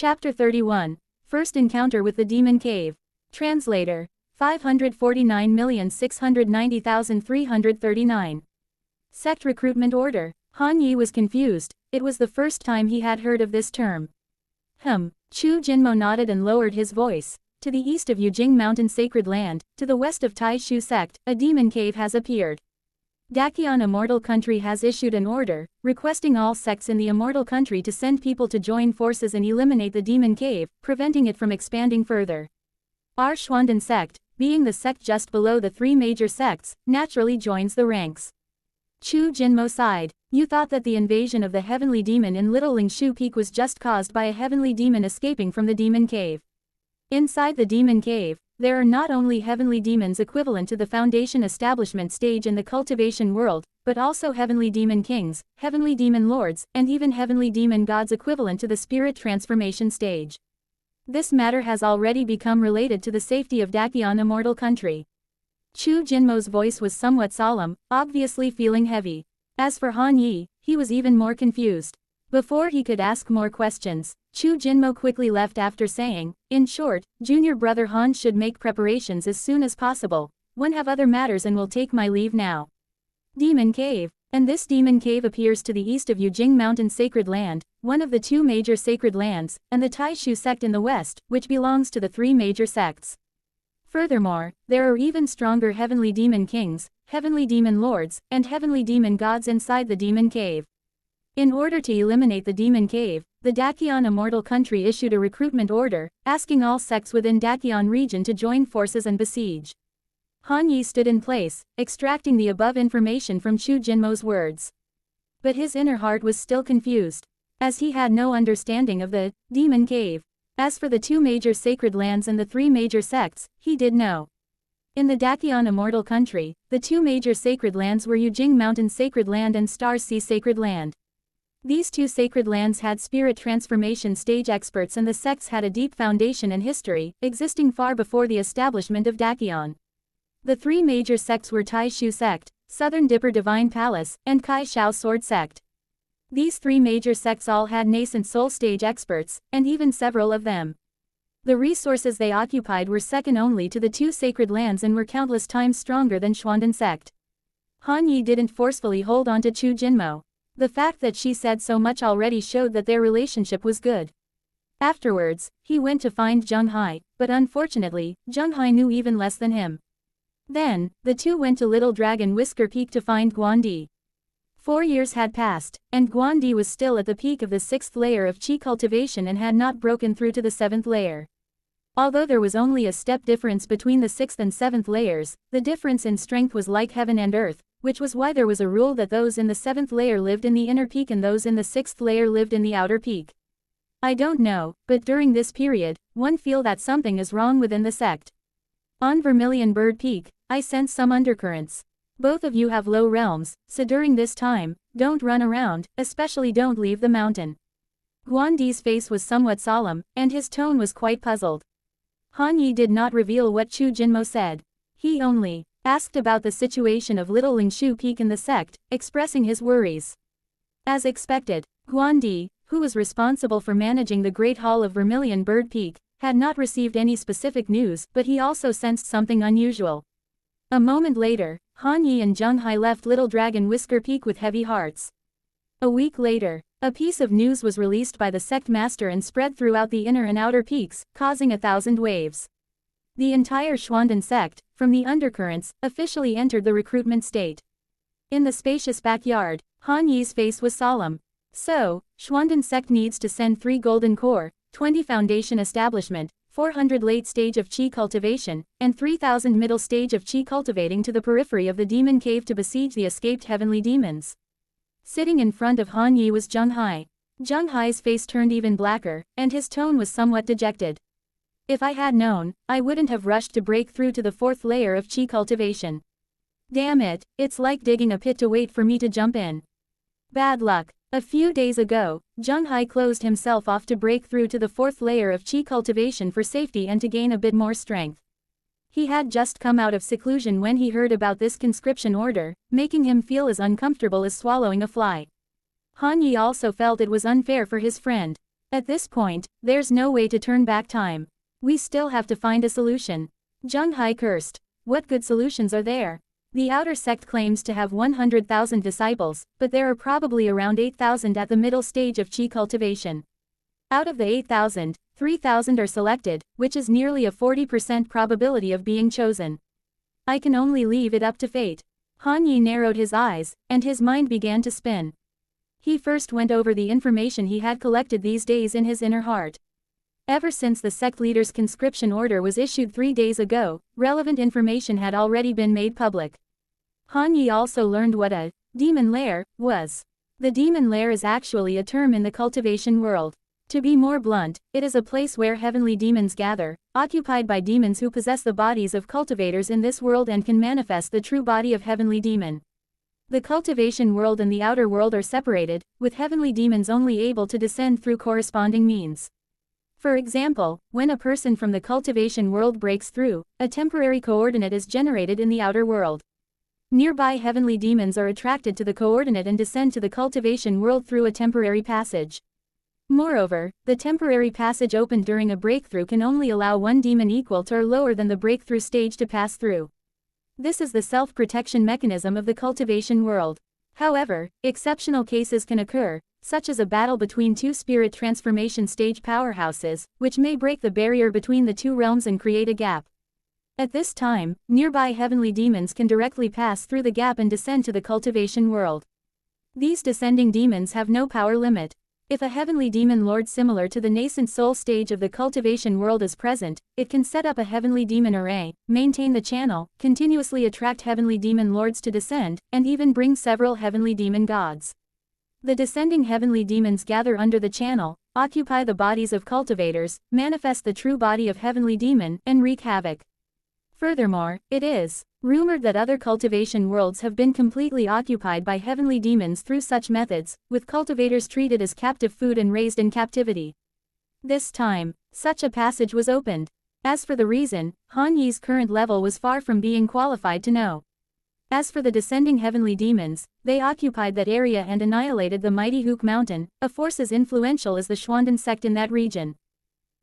Chapter 31. First Encounter with the Demon Cave. Translator. 549,690,339. Sect Recruitment Order. Han Yi was confused. It was the first time he had heard of this term. Chu Jinmo nodded and lowered his voice. To the east of Yujing Mountain Sacred Land, to the west of Tai Shu Sect, a demon cave has appeared. Dakion Immortal Country has issued an order, requesting all sects in the Immortal Country to send people to join forces and eliminate the demon cave, preventing it from expanding further. Our Xuandan sect, being the sect just below the three major sects, naturally joins the ranks. Chu Jinmo sighed. You thought that the invasion of the heavenly demon in Little Lingshu Peak was just caused by a heavenly demon escaping from the demon cave. Inside the demon cave, there are not only heavenly demons equivalent to the foundation establishment stage in the cultivation world, but also heavenly demon kings, heavenly demon lords, and even heavenly demon gods equivalent to the spirit transformation stage. This matter has already become related to the safety of Dakion Immortal Country. Chu Jinmo's voice was somewhat solemn, obviously feeling heavy. As for Han Yi, he was even more confused. Before he could ask more questions, Chu Jinmo quickly left after saying, in short, junior brother Han should make preparations as soon as possible. One have other matters and will take my leave now. Demon Cave. And this demon cave appears to the east of Yujing Mountain Sacred Land, one of the two major sacred lands, and the Tai Shu sect in the west, which belongs to the three major sects. Furthermore, there are even stronger heavenly demon kings, heavenly demon lords, and heavenly demon gods inside the demon cave. In order to eliminate the demon cave, the Dakion Immortal Country issued a recruitment order, asking all sects within Dakion region to join forces and besiege. Han Yi stood in place, extracting the above information from Chu Jinmo's words. But his inner heart was still confused, as he had no understanding of the demon cave. As for the two major sacred lands and the three major sects, he did know. In the Dakion Immortal Country, the two major sacred lands were Yujing Mountain Sacred Land and Star Sea Sacred Land. These two sacred lands had spirit transformation stage experts, and the sects had a deep foundation and history, existing far before the establishment of Dakion. The three major sects were Tai Shu Sect, Southern Dipper Divine Palace, and Kai Shao Sword Sect. These three major sects all had nascent soul stage experts, and even several of them. The resources they occupied were second only to the two sacred lands and were countless times stronger than Xuandan sect. Han Yi didn't forcefully hold on to Chu Jinmo. The fact that she said so much already showed that their relationship was good. Afterwards, he went to find Zheng Hai, but unfortunately, Zheng Hai knew even less than him. Then, the two went to Little Dragon Whisker Peak to find Guandi. 4 years had passed, and Guandi was still at the peak of the 6th layer of Qi cultivation and had not broken through to the 7th layer. Although there was only a step difference between the 6th and 7th layers, the difference in strength was like heaven and earth, which was why there was a rule that those in the 7th layer lived in the inner peak and those in the 6th layer lived in the outer peak. I don't know, but during this period, one feel that something is wrong within the sect. On Vermilion Bird Peak, I sense some undercurrents. Both of you have low realms, so during this time, don't run around, especially don't leave the mountain. Guandi's face was somewhat solemn, and his tone was quite puzzled. Han Yi did not reveal what Chu Jinmo said. He only asked about the situation of Little Lingshu Peak in the sect, expressing his worries. As expected, Guandi, who was responsible for managing the Great Hall of Vermilion Bird Peak, had not received any specific news, but he also sensed something unusual. A moment later, Han Yi and Zheng Hai left Little Dragon Whisker Peak with heavy hearts. A week later, a piece of news was released by the sect master and spread throughout the inner and outer peaks, causing 1,000 waves. The entire Xuandan sect, from the undercurrents, officially entered the recruitment state. In the spacious backyard, Han Yi's face was solemn. So, Xuandan sect needs to send 3 golden core, 20 foundation establishment, 400 late stage of Qi cultivation, and 3,000 middle stage of Qi cultivating to the periphery of the demon cave to besiege the escaped heavenly demons. Sitting in front of Han Yi was Zheng Hai. Zheng Hai's face turned even blacker, and his tone was somewhat dejected. If I had known, I wouldn't have rushed to break through to the 4th layer of Qi cultivation. Damn it, it's like digging a pit to wait for me to jump in. Bad luck. A few days ago, Zheng Hai closed himself off to break through to the 4th layer of Qi cultivation for safety and to gain a bit more strength. He had just come out of seclusion when he heard about this conscription order, making him feel as uncomfortable as swallowing a fly. Han Yi also felt it was unfair for his friend. At this point, there's no way to turn back time. We still have to find a solution. Zheng Hai cursed. What good solutions are there? The outer sect claims to have 100,000 disciples, but there are probably around 8,000 at the middle stage of qi cultivation. Out of the 8,000, 3,000 are selected, which is nearly a 40% probability of being chosen. I can only leave it up to fate. Han Yi narrowed his eyes, and his mind began to spin. He first went over the information he had collected these days in his inner heart. Ever since the sect leader's conscription order was issued 3 days ago, relevant information had already been made public. Han Yi also learned what a demon lair was. The demon lair is actually a term in the cultivation world. To be more blunt, it is a place where heavenly demons gather, occupied by demons who possess the bodies of cultivators in this world and can manifest the true body of heavenly demon. The cultivation world and the outer world are separated, with heavenly demons only able to descend through corresponding means. For example, when a person from the cultivation world breaks through, a temporary coordinate is generated in the outer world. Nearby heavenly demons are attracted to the coordinate and descend to the cultivation world through a temporary passage. Moreover, the temporary passage opened during a breakthrough can only allow one demon equal to or lower than the breakthrough stage to pass through. This is the self-protection mechanism of the cultivation world. However, exceptional cases can occur, such as a battle between two spirit transformation stage powerhouses, which may break the barrier between the two realms and create a gap. At this time, nearby heavenly demons can directly pass through the gap and descend to the cultivation world. These descending demons have no power limit. If a heavenly demon lord similar to the nascent soul stage of the cultivation world is present, it can set up a heavenly demon array, maintain the channel, continuously attract heavenly demon lords to descend, and even bring several heavenly demon gods. The descending heavenly demons gather under the channel, occupy the bodies of cultivators, manifest the true body of heavenly demon, and wreak havoc. Furthermore, it is rumored that other cultivation worlds have been completely occupied by heavenly demons through such methods, with cultivators treated as captive food and raised in captivity. This time, such a passage was opened. As for the reason, Han Yi's current level was far from being qualified to know. As for the descending heavenly demons, they occupied that area and annihilated the mighty Hook Mountain, a force as influential as the Xuandan sect in that region.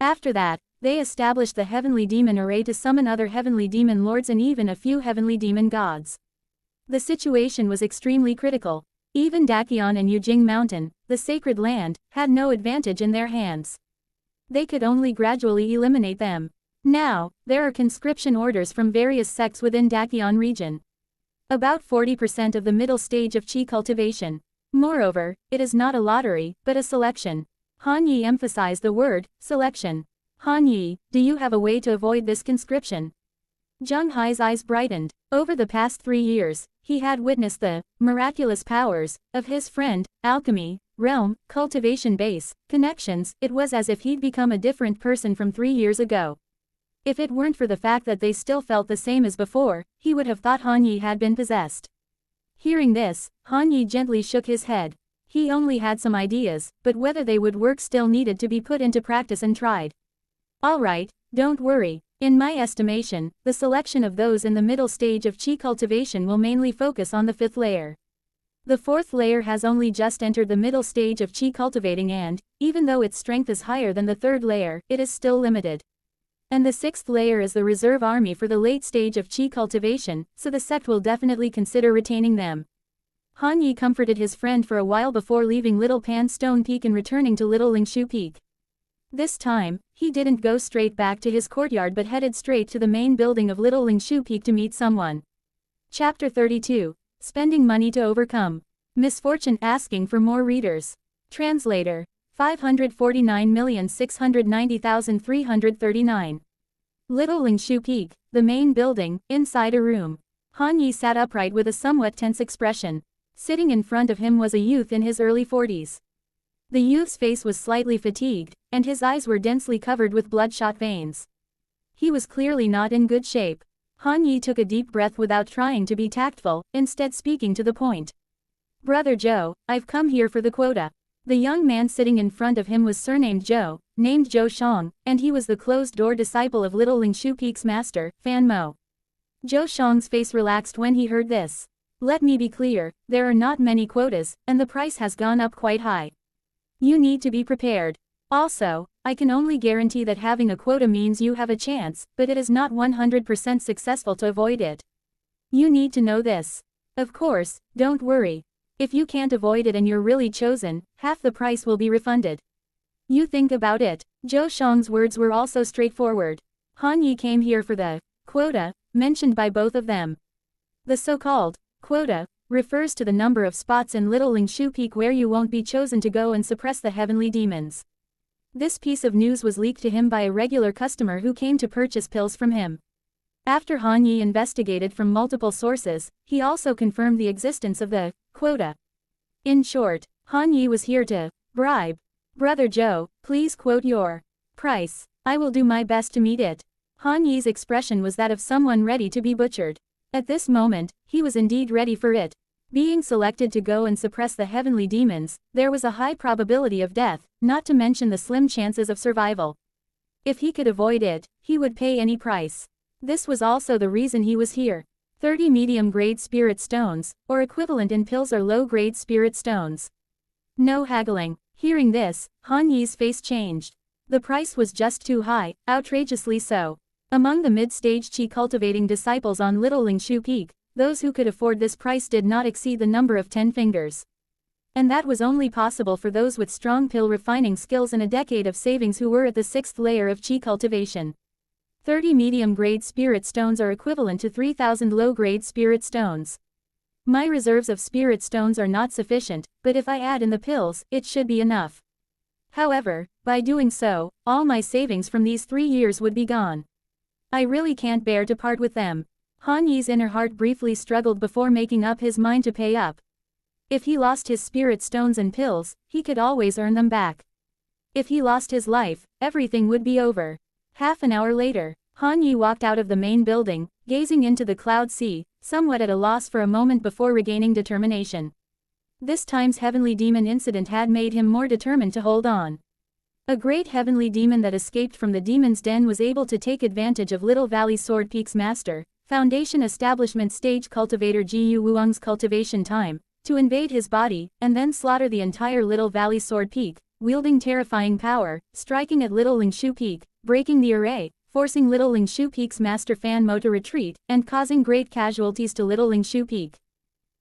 After that, they established the heavenly demon array to summon other heavenly demon lords and even a few heavenly demon gods. The situation was extremely critical. Even Dakion and Yujing Mountain, the sacred land, had no advantage in their hands. They could only gradually eliminate them. Now, there are conscription orders from various sects within Dakion region. About 40% of the middle stage of qi cultivation. Moreover, it is not a lottery, but a selection. Han Yi emphasized the word, selection. Han Yi, do you have a way to avoid this conscription? Zheng Hai's eyes brightened. Over the past 3 years, he had witnessed the miraculous powers of his friend, Alchemy, realm, cultivation base, connections. It was as if he'd become a different person from 3 years ago. If it weren't for the fact that they still felt the same as before, he would have thought Han Yi had been possessed. Hearing this, Han Yi gently shook his head. He only had some ideas, but whether they would work still needed to be put into practice and tried. Alright, don't worry. In my estimation, the selection of those in the middle stage of qi cultivation will mainly focus on the 5th layer. The 4th layer has only just entered the middle stage of qi cultivating and, even though its strength is higher than the 3rd layer, it is still limited. And the 6th layer is the reserve army for the late stage of qi cultivation, so the sect will definitely consider retaining them. Han Yi comforted his friend for a while before leaving Little Pan Stone Peak and returning to Little Lingshu Peak. This time, he didn't go straight back to his courtyard but headed straight to the main building of Little Lingshu Peak to meet someone. Chapter 32. Spending money to overcome misfortune, asking for more readers. Translator. 549,690,339. Little Lingshu Peak, the main building, inside a room. Han Yi sat upright with a somewhat tense expression. Sitting in front of him was a youth in his early 40s. The youth's face was slightly fatigued, and his eyes were densely covered with bloodshot veins. He was clearly not in good shape. Han Yi took a deep breath without trying to be tactful, instead speaking to the point. Brother Zhou, I've come here for the quota. The young man sitting in front of him was surnamed Zhou, named Zhou Shang, and he was the closed-door disciple of Little Lingshu Peak's master, Fan Mo. Zhou Shang's face relaxed when he heard this. Let me be clear, there are not many quotas, and the price has gone up quite high. You need to be prepared. Also, I can only guarantee that having a quota means you have a chance, but it is not 100% successful to avoid it. You need to know this. Of course, don't worry. If you can't avoid it and you're really chosen, half the price will be refunded. You think about it. Zhou Shang's words were also straightforward. Han Yi came here for the quota mentioned by both of them. The so-called quota refers to the number of spots in Little Lingshu Peak where you won't be chosen to go and suppress the heavenly demons. This piece of news was leaked to him by a regular customer who came to purchase pills from him. After Han Yi investigated from multiple sources, he also confirmed the existence of the quota. In short, Han Yi was here to bribe. Brother Zhou, please quote your price. I will do my best to meet it. Han Yi's expression was that of someone ready to be butchered. At this moment, he was indeed ready for it. Being selected to go and suppress the heavenly demons, there was a high probability of death, not to mention the slim chances of survival. If he could avoid it, he would pay any price. This was also the reason he was here. 30 medium-grade spirit stones, or equivalent in pills or low-grade spirit stones. No haggling. Hearing this, Han Yi's face changed. The price was just too high, outrageously so. Among the mid-stage chi cultivating disciples on Little Lingshu Peak, those who could afford this price did not exceed the number of 10 fingers. And that was only possible for those with strong pill refining skills and a decade of savings who were at the 6th layer of chi cultivation. 30 medium-grade spirit stones are equivalent to 3,000 low-grade spirit stones. My reserves of spirit stones are not sufficient, but if I add in the pills, it should be enough. However, by doing so, all my savings from these 3 years would be gone. I really can't bear to part with them. Han Yi's inner heart briefly struggled before making up his mind to pay up. If he lost his spirit stones and pills, he could always earn them back. If he lost his life, everything would be over. Half an hour later, Han Yi walked out of the main building, gazing into the cloud sea, somewhat at a loss for a moment before regaining determination. This time's heavenly demon incident had made him more determined to hold on. A great heavenly demon that escaped from the demon's den was able to take advantage of Little Valley Sword Peak's master, Foundation Establishment Stage Cultivator Jiyu Wuong's cultivation time, to invade his body, and then slaughter the entire Little Valley Sword Peak, wielding terrifying power, striking at Little Lingshu Peak, breaking the array, forcing Little Lingshu Peak's master Fan Mo to retreat, and causing great casualties to Little Lingshu Peak.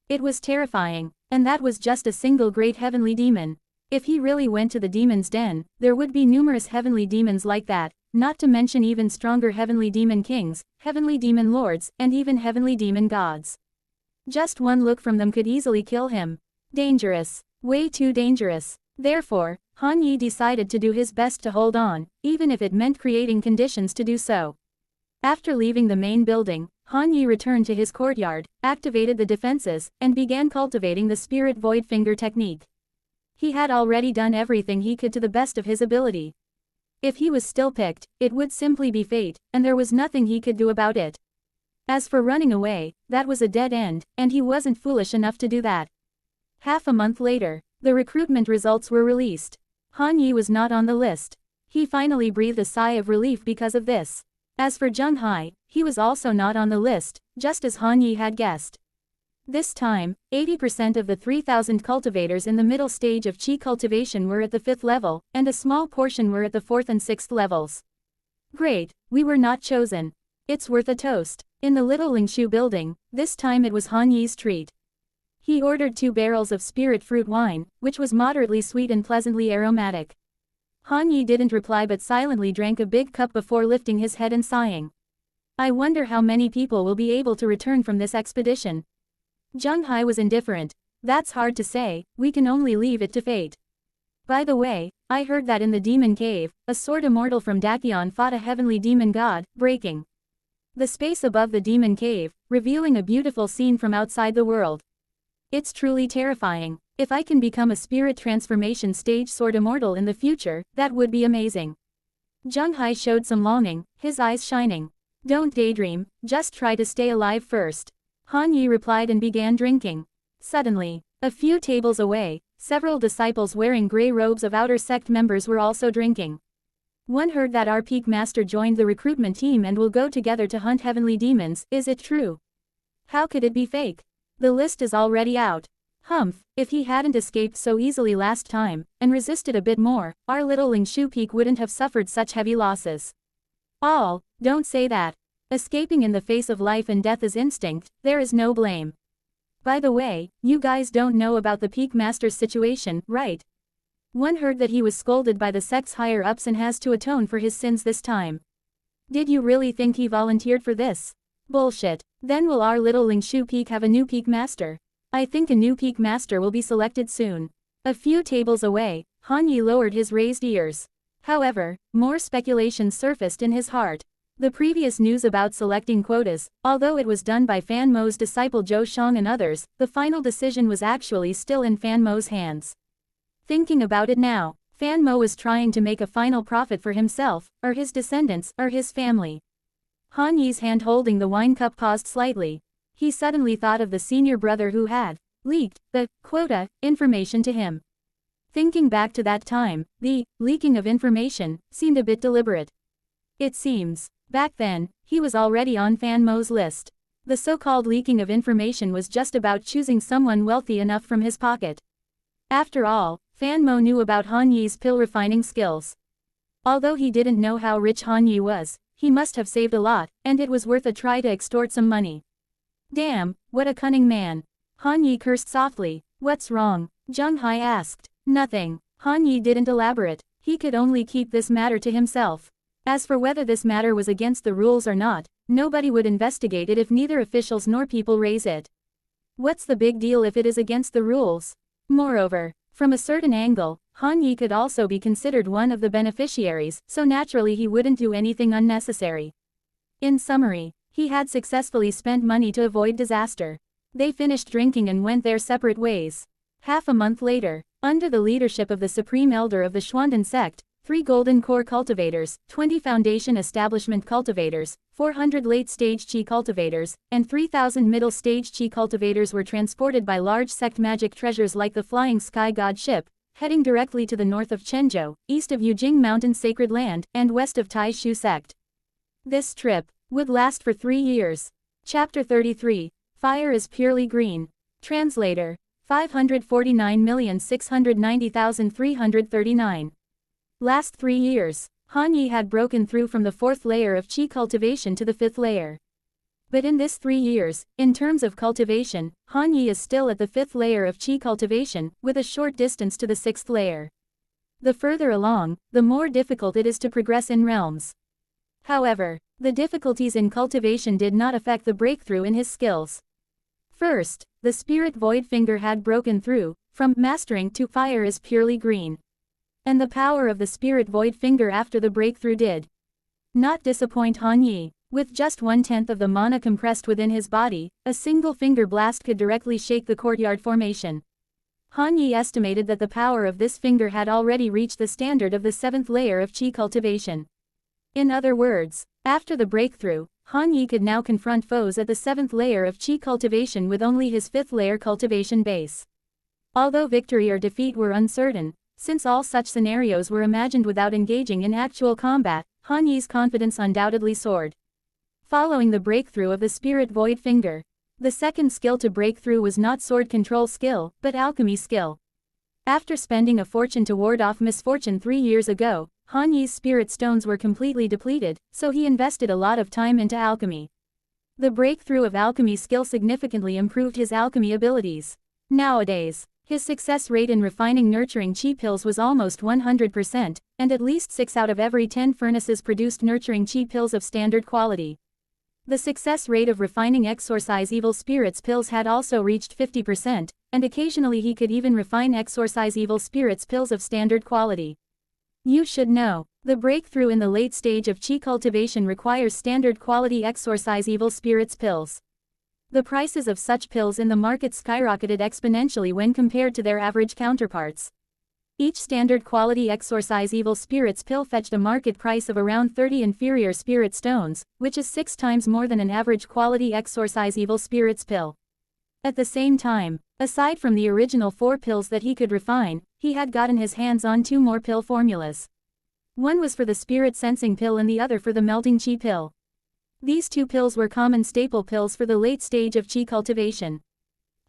It was terrifying, and that was just a single great heavenly demon. If he really went to the demon's den, there would be numerous heavenly demons like that, not to mention even stronger heavenly demon kings, heavenly demon lords, and even heavenly demon gods. Just one look from them could easily kill him. Dangerous. Way too dangerous. Therefore, Han Yi decided to do his best to hold on, even if it meant creating conditions to do so. After leaving the main building, Han Yi returned to his courtyard, activated the defenses, and began cultivating the Spirit Void Finger technique. He had already done everything he could to the best of his ability. If he was still picked, it would simply be fate, and there was nothing he could do about it. As for running away, that was a dead end, and he wasn't foolish enough to do that. Half a month later, the recruitment results were released. Han Yi was not on the list. He finally breathed a sigh of relief because of this. As for Zheng Hai, he was also not on the list, just as Han Yi had guessed. This time, 80% of the 3,000 cultivators in the middle stage of Qi cultivation were at the 5th level, and a small portion were at the 4th and 6th levels. Great, we were not chosen. It's worth a toast. In the Little Lingshu building, this time it was Han Yi's treat. He ordered 2 barrels of spirit fruit wine, which was moderately sweet and pleasantly aromatic. Han Yi didn't reply but silently drank a big cup before lifting his head and sighing. I wonder how many people will be able to return from this expedition. Zheng Hai was indifferent. That's hard to say, we can only leave it to fate. By the way, I heard that in the demon cave, a sword immortal from Dakion fought a heavenly demon god, breaking the space above the demon cave, revealing a beautiful scene from outside the world. It's truly terrifying. If I can become a spirit transformation stage sword immortal in the future, that would be amazing. Zheng Hai showed some longing, his eyes shining. Don't daydream, just try to stay alive first. Han Yi replied and began drinking. Suddenly, a few tables away, several disciples wearing grey robes of outer sect members were also drinking. One heard that our peak master joined the recruitment team and will go together to hunt heavenly demons, is it true? How could it be fake? The list is already out. Humph, if he hadn't escaped so easily last time, and resisted a bit more, our little Lingshu Peak wouldn't have suffered such heavy losses. Don't say that. Escaping in the face of life and death is instinct, there is no blame. By the way, you guys don't know about the Peak Master's situation, right? One heard that he was scolded by the sect's higher-ups and has to atone for his sins this time. Did you really think he volunteered for this? Bullshit. Then will our little Lingshu Peak have a new Peak Master? I think a new Peak Master will be selected soon. A few tables away, Han Yi lowered his raised ears. However, more speculation surfaced in his heart. The previous news about selecting quotas, although it was done by Fan Mo's disciple Zhou Shang and others, the final decision was actually still in Fan Mo's hands. Thinking about it now, Fan Mo was trying to make a final profit for himself, or his descendants, or his family. Han Yi's hand holding the wine cup paused slightly. He suddenly thought of the senior brother who had leaked the quota information to him. Thinking back to that time, the leaking of information seemed a bit deliberate. It seems, back then, he was already on Fan Mo's list. The so-called leaking of information was just about choosing someone wealthy enough from his pocket. After all, Fan Mo knew about Han Yi's pill refining skills. Although he didn't know how rich Han Yi was, he must have saved a lot, and it was worth a try to extort some money. Damn, what a cunning man. Han Yi cursed softly. What's wrong? Zheng Hai asked. Nothing. Han Yi didn't elaborate. He could only keep this matter to himself. As for whether this matter was against the rules or not, nobody would investigate it if neither officials nor people raise it. What's the big deal if it is against the rules? Moreover, from a certain angle, Han Yi could also be considered one of the beneficiaries, so naturally he wouldn't do anything unnecessary. In summary, he had successfully spent money to avoid disaster. They finished drinking and went their separate ways. Half a month later, under the leadership of the Supreme Elder of the Xuandan sect, 3 Golden Core cultivators, 20 Foundation Establishment cultivators, 400 late-stage Qi cultivators, and 3,000 middle-stage Qi cultivators were transported by large sect magic treasures like the Flying Sky God ship, heading directly to the north of Chenzhou, east of Yujing Mountain Sacred Land, and west of Tai Shu sect. This trip would last for 3 years. Chapter 33, Fire is Purely Green. Translator, 549,690,339. Last 3 years, Han Yi had broken through from the 4th layer of Qi cultivation to the 5th layer. But in this 3 years, in terms of cultivation, Han Yi is still at the 5th layer of Qi cultivation, with a short distance to the 6th layer. The further along, the more difficult it is to progress in realms. However, the difficulties in cultivation did not affect the breakthrough in his skills. First, the spirit void finger had broken through, from mastering to fire is purely green. And the power of the spirit void finger after the breakthrough did not disappoint Han Yi. With just 1/10 of the mana compressed within his body, a single finger blast could directly shake the courtyard formation. Han Yi estimated that the power of this finger had already reached the standard of the 7th layer of Qi cultivation. In other words, after the breakthrough, Han Yi could now confront foes at the 7th layer of Qi cultivation with only his 5th layer cultivation base. Although victory or defeat were uncertain, since all such scenarios were imagined without engaging in actual combat, Han Yi's confidence undoubtedly soared. Following the breakthrough of the Spirit Void Finger, the second skill to break through was not sword control skill, but alchemy skill. After spending a fortune to ward off misfortune 3 years ago, Han Yi's spirit stones were completely depleted, so he invested a lot of time into alchemy. The breakthrough of alchemy skill significantly improved his alchemy abilities. Nowadays, his success rate in refining nurturing Qi pills was almost 100%, and at least 6 out of every 10 furnaces produced nurturing Qi pills of standard quality. The success rate of refining exorcise evil spirits pills had also reached 50%, and occasionally he could even refine exorcise evil spirits pills of standard quality. You should know, the breakthrough in the late stage of Qi cultivation requires standard quality exorcise evil spirits pills. The prices of such pills in the market skyrocketed exponentially when compared to their average counterparts. Each standard quality exorcise evil spirits pill fetched a market price of around 30 inferior spirit stones, which is 6 times more than an average quality exorcise evil spirits pill. At the same time, aside from the original 4 pills that he could refine, he had gotten his hands on 2 more pill formulas. One was for the spirit sensing pill and the other for the melting Qi pill. These 2 pills were common staple pills for the late stage of Qi cultivation.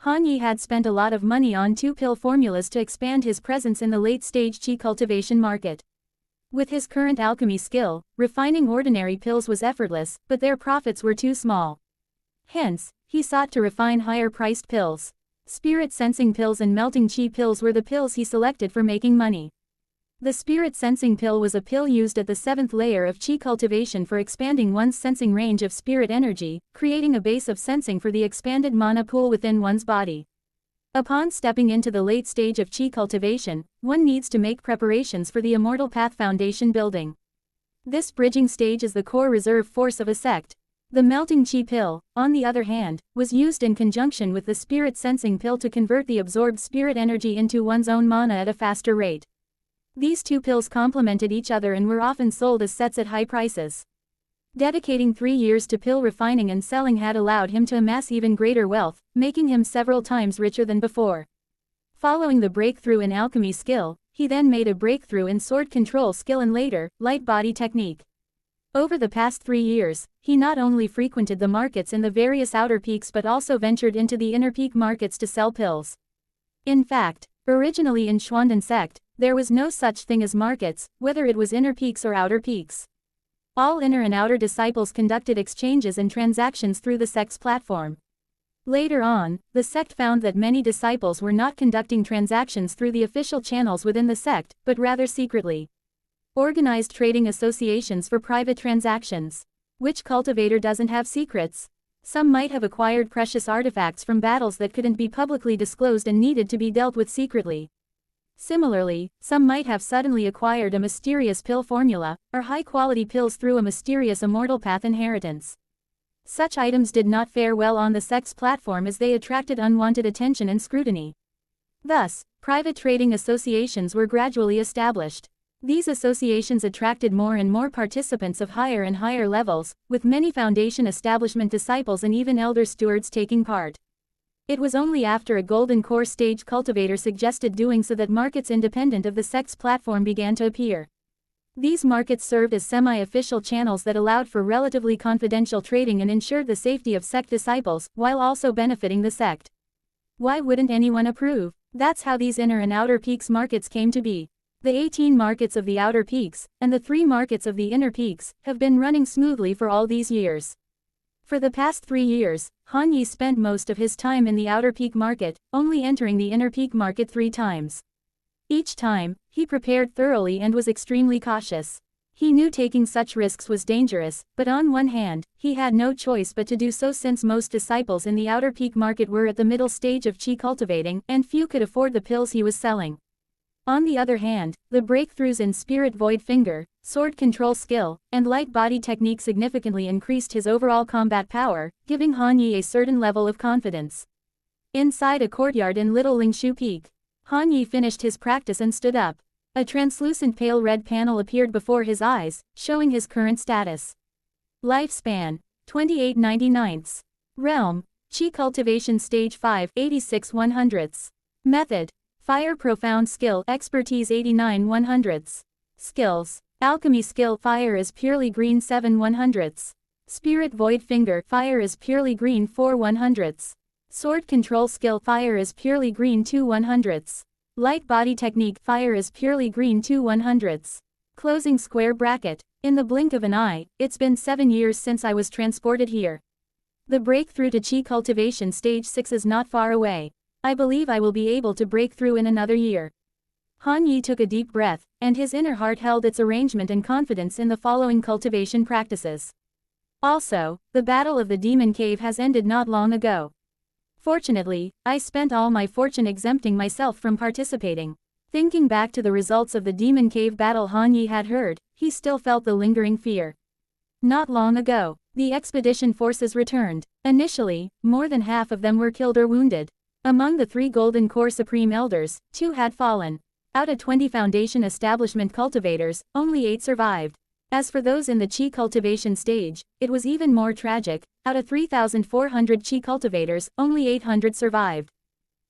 Han Yi had spent a lot of money on 2-pill formulas to expand his presence in the late-stage qi cultivation market. With his current alchemy skill, refining ordinary pills was effortless, but their profits were too small. Hence, he sought to refine higher-priced pills. Spirit sensing pills and melting qi pills were the pills he selected for making money. The spirit sensing pill was a pill used at the 7th layer of qi cultivation for expanding one's sensing range of spirit energy, creating a base of sensing for the expanded mana pool within one's body. Upon stepping into the late stage of qi cultivation, one needs to make preparations for the Immortal Path foundation building. This bridging stage is the core reserve force of a sect. The melting qi pill, on the other hand, was used in conjunction with the spirit sensing pill to convert the absorbed spirit energy into one's own mana at a faster rate. These 2 pills complemented each other and were often sold as sets at high prices. Dedicating 3 years to pill refining and selling had allowed him to amass even greater wealth, making him several times richer than before. Following the breakthrough in alchemy skill, he then made a breakthrough in sword control skill and later, light body technique. Over the past 3 years, he not only frequented the markets in the various outer peaks but also ventured into the inner peak markets to sell pills. In fact, originally in Xuanden sect, there was no such thing as markets, whether it was inner peaks or outer peaks. All inner and outer disciples conducted exchanges and transactions through the sect's platform. Later on, the sect found that many disciples were not conducting transactions through the official channels within the sect, but rather secretly. Organized trading associations for private transactions. Which cultivator doesn't have secrets? Some might have acquired precious artifacts from battles that couldn't be publicly disclosed and needed to be dealt with secretly. Similarly, some might have suddenly acquired a mysterious pill formula, or high-quality pills through a mysterious immortal path inheritance. Such items did not fare well on the sect's platform as they attracted unwanted attention and scrutiny. Thus, private trading associations were gradually established. These associations attracted more and more participants of higher and higher levels, with many foundation establishment disciples and even elder stewards taking part. It was only after a golden core stage cultivator suggested doing so that markets independent of the sect's platform began to appear. These markets served as semi-official channels that allowed for relatively confidential trading and ensured the safety of sect disciples, while also benefiting the sect. Why wouldn't anyone approve? That's how these inner and outer peaks markets came to be. The 18 markets of the outer peaks, and the 3 markets of the inner peaks, have been running smoothly for all these years. For the past 3 years, Han Yi spent most of his time in the outer peak market, only entering the inner peak market 3 times. Each time, he prepared thoroughly and was extremely cautious. He knew taking such risks was dangerous, but on one hand, he had no choice but to do so since most disciples in the outer peak market were at the middle stage of qi cultivating, and few could afford the pills he was selling. On the other hand, the breakthroughs in Spirit Void Finger, sword control skill, and light body technique significantly increased his overall combat power, giving Han Yi a certain level of confidence. Inside a courtyard in Little Lingshu Peak, Han Yi finished his practice and stood up. A translucent pale red panel appeared before his eyes, showing his current status. Lifespan, 28/99. Realm, Qi Cultivation Stage 5, 86/100. Method, Fire Profound Skill, Expertise 89/100. Skills, Alchemy Skill, Fire is purely green 7/100. Spirit Void Finger, Fire is purely green 4/100. Sword Control Skill, Fire is purely green 2/100. Light Body Technique, Fire is purely green 2/100. Closing square bracket. In the blink of an eye, it's been 7 years since I was transported here. The breakthrough to Qi Cultivation Stage 6 is not far away. I believe I will be able to break through in another year. Han Yi took a deep breath, and his inner heart held its arrangement and confidence in the following cultivation practices. Also, the battle of the Demon Cave has ended not long ago. Fortunately, I spent all my fortune exempting myself from participating. Thinking back to the results of the Demon Cave battle Han Yi had heard, he still felt the lingering fear. Not long ago, the expedition forces returned. Initially, more than half of them were killed or wounded. Among the 3 Golden Core Supreme Elders, 2 had fallen. Out of 20 Foundation Establishment cultivators, only 8 survived. As for those in the Qi cultivation stage, it was even more tragic. Out of 3,400 Qi cultivators, only 800 survived.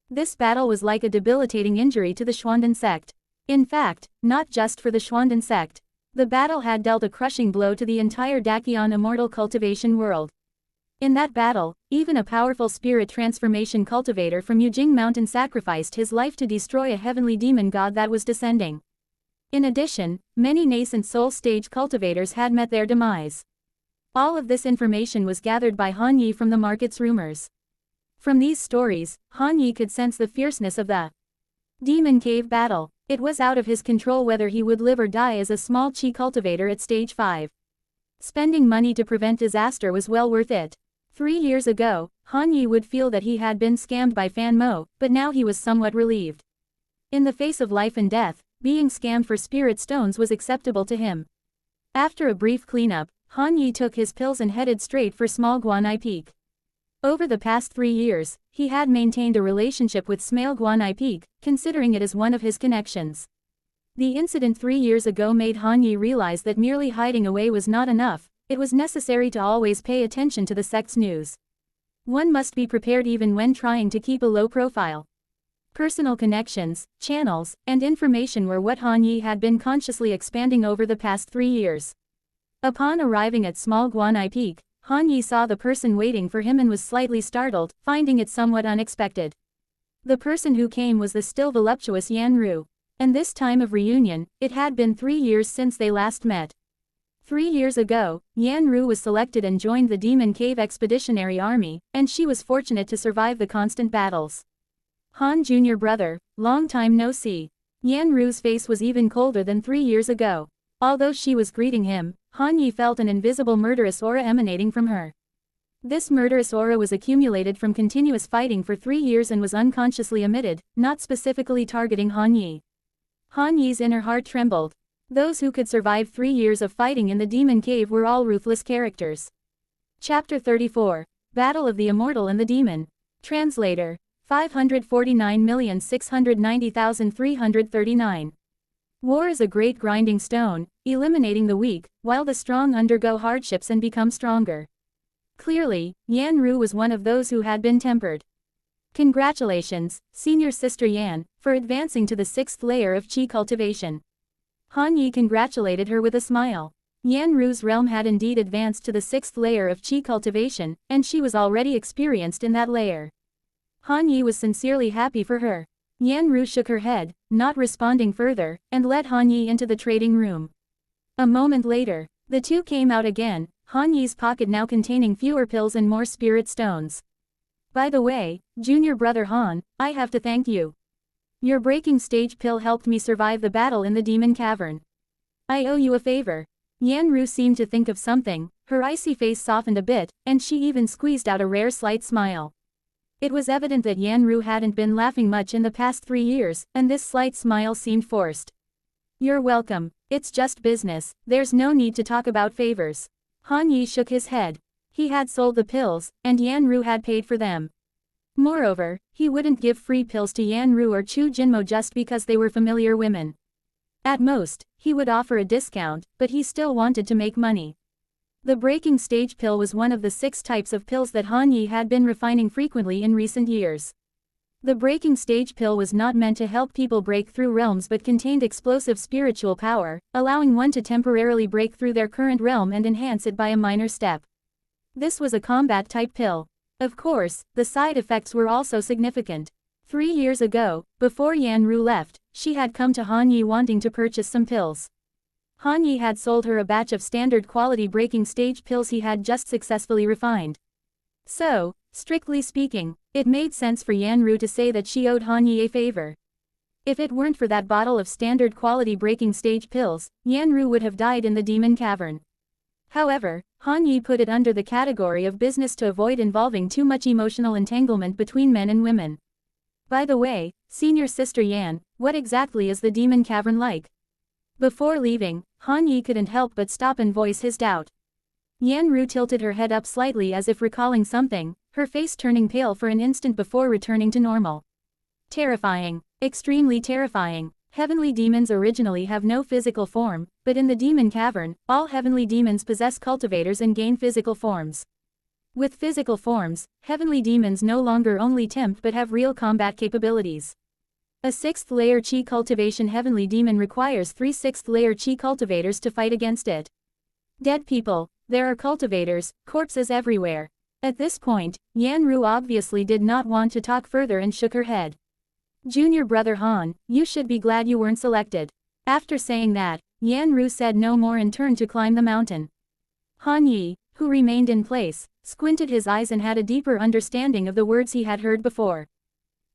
This battle was like a debilitating injury to the Xuanden sect. In fact, not just for the Xuanden sect. The battle had dealt a crushing blow to the entire Dakion immortal cultivation world. In that battle, even a powerful spirit transformation cultivator from Yujing Mountain sacrificed his life to destroy a heavenly demon god that was descending. In addition, many nascent soul stage cultivators had met their demise. All of this information was gathered by Han Yi from the market's rumors. From these stories, Han Yi could sense the fierceness of the demon cave battle. It was out of his control whether he would live or die as a small chi cultivator at stage 5. Spending money to prevent disaster was well worth it. 3 years ago, Han Yi would feel that he had been scammed by Fan Mo, but now he was somewhat relieved. In the face of life and death, being scammed for spirit stones was acceptable to him. After a brief cleanup, Han Yi took his pills and headed straight for Small Guanai Peak. Over the past 3 years, he had maintained a relationship with Small Guanai Peak, considering it as one of his connections. The incident 3 years ago made Han Yi realize that merely hiding away was not enough. It was necessary to always pay attention to the sect's news. One must be prepared even when trying to keep a low profile. Personal connections, channels, and information were what Han Yi had been consciously expanding over the past 3 years. Upon arriving at Small Guanai Peak, Han Yi saw the person waiting for him and was slightly startled, finding it somewhat unexpected. The person who came was the still voluptuous Yan Ru. And this time of reunion, it had been 3 years since they last met. 3 years ago, Yan Ru was selected and joined the Demon Cave Expeditionary Army, and she was fortunate to survive the constant battles. Han Jr. brother, long time no see. Yan Ru's face was even colder than 3 years ago. Although she was greeting him, Han Yi felt an invisible murderous aura emanating from her. This murderous aura was accumulated from continuous fighting for 3 years and was unconsciously emitted, not specifically targeting Han Yi. Han Yi's inner heart trembled. Those who could survive 3 years of fighting in the Demon Cave were all ruthless characters. Chapter 34. Battle of the Immortal and the Demon. Translator. 549,690,339. War is a great grinding stone, eliminating the weak, while the strong undergo hardships and become stronger. Clearly, Yan Ru was one of those who had been tempered. Congratulations, Senior Sister Yan, for advancing to the 6th layer of Qi cultivation. Han Yi congratulated her with a smile. Yan Ru's realm had indeed advanced to the 6th layer of Qi cultivation, and she was already experienced in that layer. Han Yi was sincerely happy for her. Yan Ru shook her head, not responding further, and led Han Yi into the trading room. A moment later, the two came out again, Han Yi's pocket now containing fewer pills and more spirit stones. By the way, junior brother Han, I have to thank you. Your breaking stage pill helped me survive the battle in the demon cavern. I owe you a favor. Yan Ru seemed to think of something, her icy face softened a bit, and she even squeezed out a rare slight smile. It was evident that Yan Ru hadn't been laughing much in the past 3 years, and this slight smile seemed forced. You're welcome, it's just business, there's no need to talk about favors. Han Yi shook his head. He had sold the pills, and Yan Ru had paid for them. Moreover, he wouldn't give free pills to Yan Ru or Chu Jinmo just because they were familiar women. At most, he would offer a discount, but he still wanted to make money. The breaking stage pill was one of the 6 types of pills that Han Yi had been refining frequently in recent years. The breaking stage pill was not meant to help people break through realms but contained explosive spiritual power, allowing one to temporarily break through their current realm and enhance it by a minor step. This was a combat-type pill. Of course, the side effects were also significant. 3 years ago, before Yan Ru left, she had come to Han Yi wanting to purchase some pills. Han Yi had sold her a batch of standard quality breaking stage pills he had just successfully refined. So, strictly speaking, it made sense for Yan Ru to say that she owed Han Yi a favor. If it weren't for that bottle of standard quality breaking stage pills, Yan Ru would have died in the demon cavern. However, Han Yi put it under the category of business to avoid involving too much emotional entanglement between men and women. By the way, Senior Sister Yan, what exactly is the demon cavern like? Before leaving, Han Yi couldn't help but stop and voice his doubt. Yan Ru tilted her head up slightly as if recalling something, her face turning pale for an instant before returning to normal. Terrifying. Extremely terrifying. Heavenly demons originally have no physical form, but in the demon cavern, all heavenly demons possess cultivators and gain physical forms. With physical forms, heavenly demons no longer only tempt but have real combat capabilities. A 6th layer Qi cultivation heavenly demon requires 3 6th layer Qi cultivators to fight against it. Dead people, there are cultivators, corpses everywhere. At this point, Yanru obviously did not want to talk further and shook her head. Junior brother Han, you should be glad you weren't selected. After saying that, Yanru said no more and turned to climb the mountain. Han Yi, who remained in place, squinted his eyes and had a deeper understanding of the words he had heard before.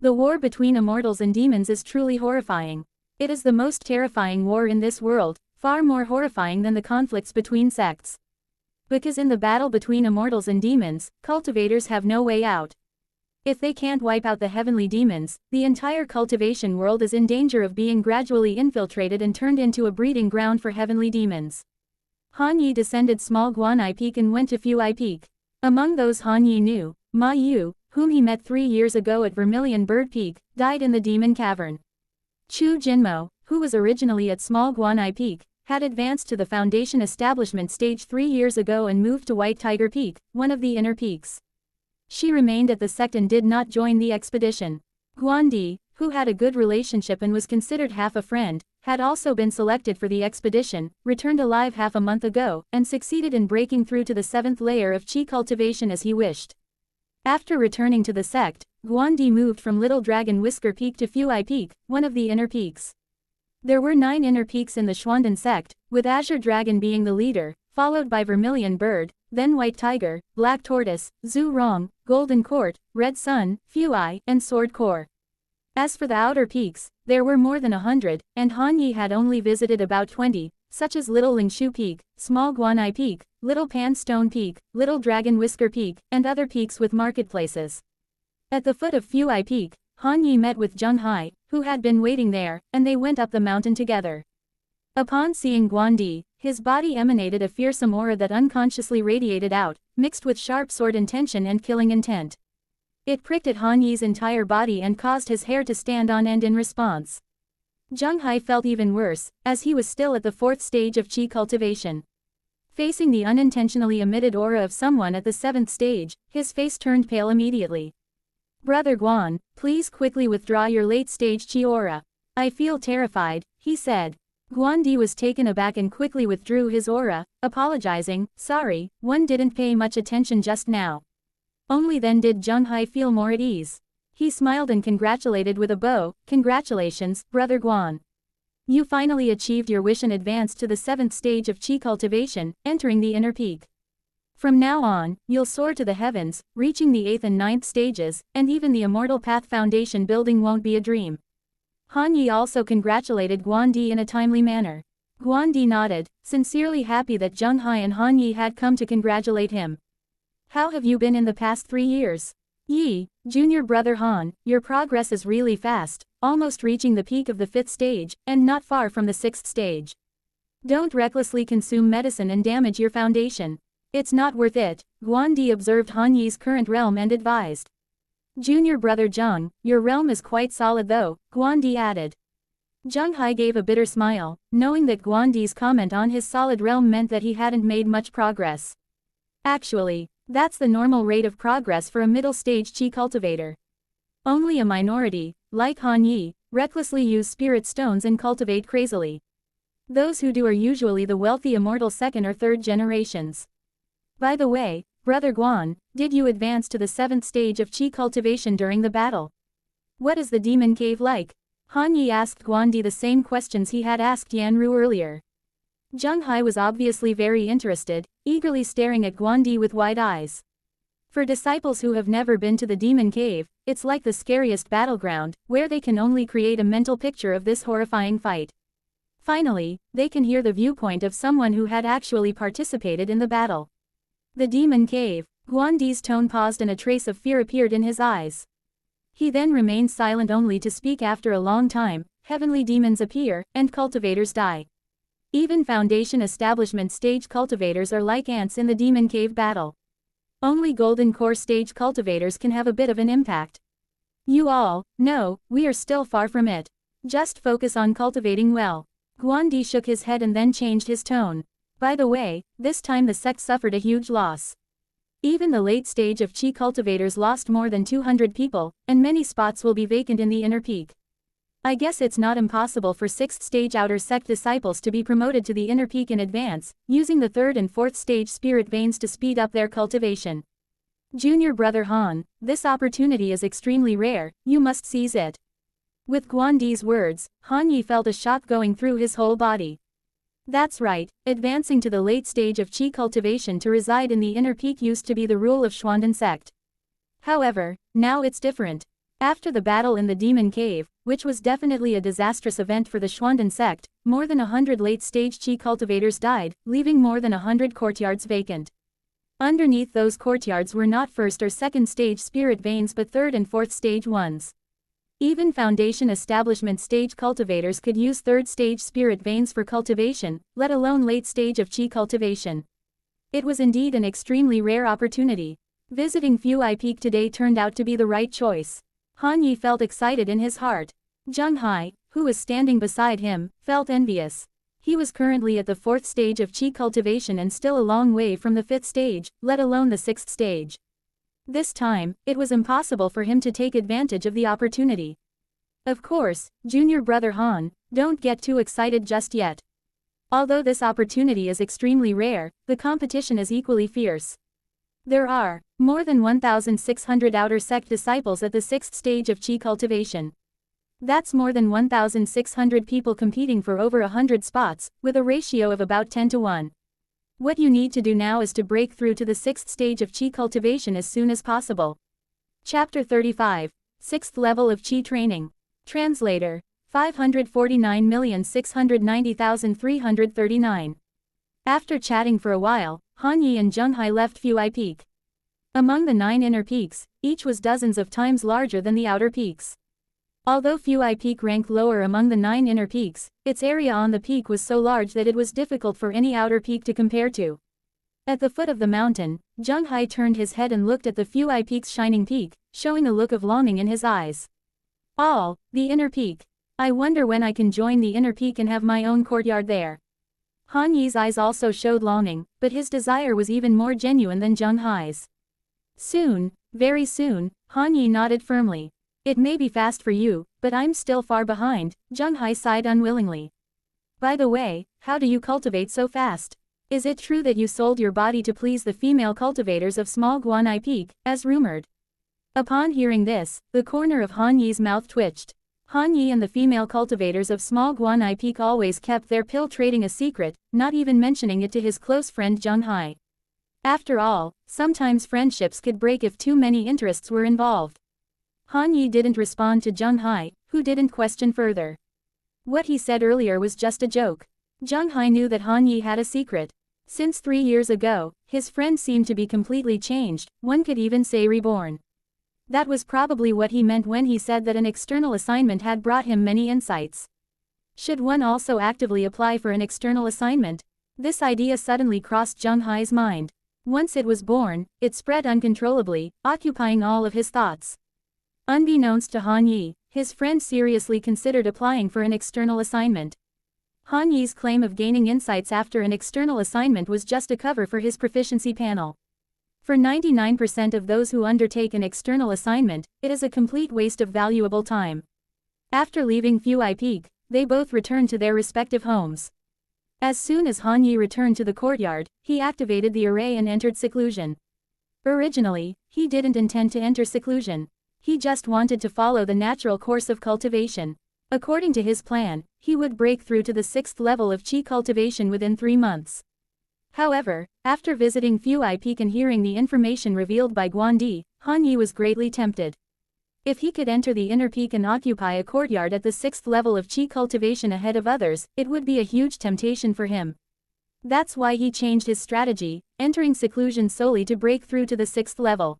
The war between immortals and demons is truly horrifying. It is the most terrifying war in this world, far more horrifying than the conflicts between sects. Because in the battle between immortals and demons, cultivators have no way out. If they can't wipe out the heavenly demons, the entire cultivation world is in danger of being gradually infiltrated and turned into a breeding ground for heavenly demons. Han Yi descended Small Guanai Peak and went to Fuai Peak. Among those Han Yi knew, Ma Yu, whom he met 3 years ago at Vermilion Bird Peak, died in the Demon Cavern. Chu Jinmo, who was originally at Small Guanai Peak, had advanced to the Foundation Establishment stage 3 years ago and moved to White Tiger Peak, one of the inner peaks. She remained at the sect and did not join the expedition. Guandi, who had a good relationship and was considered half a friend, had also been selected for the expedition, returned alive half a month ago, and succeeded in breaking through to the 7th layer of chi cultivation as he wished. After returning to the sect, Guandi moved from Little Dragon Whisker Peak to Fuai Peak, one of the inner peaks. There were 9 inner peaks in the Xuandan sect, with Azure Dragon being the leader, followed by Vermilion Bird, then White Tiger, Black Tortoise, Zhu Rong, Golden Court, Red Sun, Fuai, and Sword Core. As for the outer peaks, there were more than 100, and Han Yi had only visited about 20, such as Little Lingshu Peak, Small Guanai Peak, Little Pan Stone Peak, Little Dragon Whisker Peak, and other peaks with marketplaces. At the foot of Fuai Peak, Han Yi met with Zheng Hai, who had been waiting there, and they went up the mountain together. Upon seeing Guandi, his body emanated a fearsome aura that unconsciously radiated out, mixed with sharp sword intention and killing intent. It pricked at Han Yi's entire body and caused his hair to stand on end in response. Zheng Hai felt even worse, as he was still at the 4th stage of chi cultivation. Facing the unintentionally emitted aura of someone at the 7th stage, his face turned pale immediately. Brother Guan, please quickly withdraw your late-stage chi aura. I feel terrified, he said. Guandi was taken aback and quickly withdrew his aura, apologizing, sorry, one didn't pay much attention just now. Only then did Zheng Hai feel more at ease. He smiled and congratulated with a bow, congratulations, Brother Guan. You finally achieved your wish and advanced to the 7th stage of chi cultivation, entering the inner peak. From now on, you'll soar to the heavens, reaching the 8th and 9th stages, and even the Immortal Path Foundation building won't be a dream. Han Yi also congratulated Guandi in a timely manner. Guandi nodded, sincerely happy that Zheng Hai and Han Yi had come to congratulate him. How have you been in the past 3 years? Yi, junior brother Han, your progress is really fast, almost reaching the peak of the 5th stage, and not far from the 6th stage. Don't recklessly consume medicine and damage your foundation. It's not worth it, Guandi observed Han Yi's current realm and advised. Junior brother Zheng, your realm is quite solid though, Guandi added. Zheng Hai gave a bitter smile, knowing that Guandi's comment on his solid realm meant that he hadn't made much progress. Actually, that's the normal rate of progress for a middle-stage chi cultivator. Only a minority, like Han Yi, recklessly use spirit stones and cultivate crazily. Those who do are usually the wealthy immortal 2nd or 3rd generations. By the way, Brother Guan, did you advance to the 7th stage of chi cultivation during the battle? What is the demon cave like? Han Yi asked Guandi the same questions he had asked Yanru earlier. Zheng Hai was obviously very interested, eagerly staring at Guandi with wide eyes. For disciples who have never been to the demon cave, it's like the scariest battleground, where they can only create a mental picture of this horrifying fight. Finally, they can hear the viewpoint of someone who had actually participated in the battle. The demon cave, Guandi's tone paused and a trace of fear appeared in his eyes. He then remained silent only to speak. After a long time, heavenly demons appear, and cultivators die. Even Foundation Establishment stage cultivators are like ants in the demon cave battle. Only Golden Core stage cultivators can have a bit of an impact. You all know, we are still far from it. Just focus on cultivating well. Guandi shook his head and then changed his tone. By the way, this time the sect suffered a huge loss. Even the late stage of chi cultivators lost more than 200 people, and many spots will be vacant in the inner peak. I guess it's not impossible for 6th stage outer sect disciples to be promoted to the inner peak in advance, using the 3rd and 4th stage spirit veins to speed up their cultivation. Junior brother Han, this opportunity is extremely rare, you must seize it. With Guandi's words, Han Yi felt a shock going through his whole body. That's right, advancing to the late stage of qi cultivation to reside in the inner peak used to be the rule of Xuanden sect. However, now it's different. After the battle in the Demon Cave, which was definitely a disastrous event for the Xuanden sect, more than 100 late-stage qi cultivators died, leaving more than 100 courtyards vacant. Underneath those courtyards were not first or second stage spirit veins but third and fourth stage ones. Even foundation establishment stage cultivators could use third stage spirit veins for cultivation, let alone late stage of qi cultivation. It was indeed an extremely rare opportunity. Visiting Fuai Peak today turned out to be the right choice. Han Yi felt excited in his heart. Zheng Hai, who was standing beside him, felt envious. He was currently at the fourth stage of qi cultivation and still a long way from the fifth stage, let alone the sixth stage. This time, it was impossible for him to take advantage of the opportunity. Of course, junior brother Han, don't get too excited just yet. Although this opportunity is extremely rare, the competition is equally fierce. There are more than 1,600 outer sect disciples at the sixth stage of qi cultivation. That's more than 1,600 people competing for over 100 spots, with a ratio of about 10 to 1. What you need to do now is to break through to the sixth stage of qi cultivation as soon as possible. Chapter 35. Sixth level of qi training. Translator. 549,690,339. After chatting for a while, Han Yi and Zheng Hai left Fuai Peak. Among the 9 inner peaks, each was dozens of times larger than the outer peaks. Although Fuai Peak ranked lower among the 9 inner peaks, its area on the peak was so large that it was difficult for any outer peak to compare to. At the foot of the mountain, Zheng Hai turned his head and looked at the Fuai Peak's shining peak, showing a look of longing in his eyes. The inner peak. I wonder when I can join the inner peak and have my own courtyard there. Han Yi's eyes also showed longing, but his desire was even more genuine than Zheng Hai's. Soon, very soon, Han Yi nodded firmly. It may be fast for you, but I'm still far behind, Zheng Hai sighed unwillingly. By the way, how do you cultivate so fast? Is it true that you sold your body to please the female cultivators of Small Guanai Peak, as rumored? Upon hearing this, the corner of Han Yi's mouth twitched. Han Yi and the female cultivators of Small Guanai Peak always kept their pill trading a secret, not even mentioning it to his close friend Zheng Hai. After all, sometimes friendships could break if too many interests were involved. Han Yi didn't respond to Zheng Hai, who didn't question further. What he said earlier was just a joke. Zheng Hai knew that Han Yi had a secret. Since 3 years ago, his friend seemed to be completely changed, one could even say reborn. That was probably what he meant when he said that an external assignment had brought him many insights. Should one also actively apply for an external assignment? This idea suddenly crossed Zheng Hai's mind. Once it was born, it spread uncontrollably, occupying all of his thoughts. Unbeknownst to Han Yi, his friend seriously considered applying for an external assignment. Han Yi's claim of gaining insights after an external assignment was just a cover for his proficiency panel. For 99% of those who undertake an external assignment, it is a complete waste of valuable time. After leaving Fuai Peak, they both returned to their respective homes. As soon as Han Yi returned to the courtyard, he activated the array and entered seclusion. Originally, he didn't intend to enter seclusion. He just wanted to follow the natural course of cultivation. According to his plan, he would break through to the 6th level of qi cultivation within 3 months. However, after visiting Fuai Peak and hearing the information revealed by Guandi, Han Yi was greatly tempted. If he could enter the inner peak and occupy a courtyard at the 6th level of qi cultivation ahead of others, it would be a huge temptation for him. That's why he changed his strategy, entering seclusion solely to break through to the 6th level.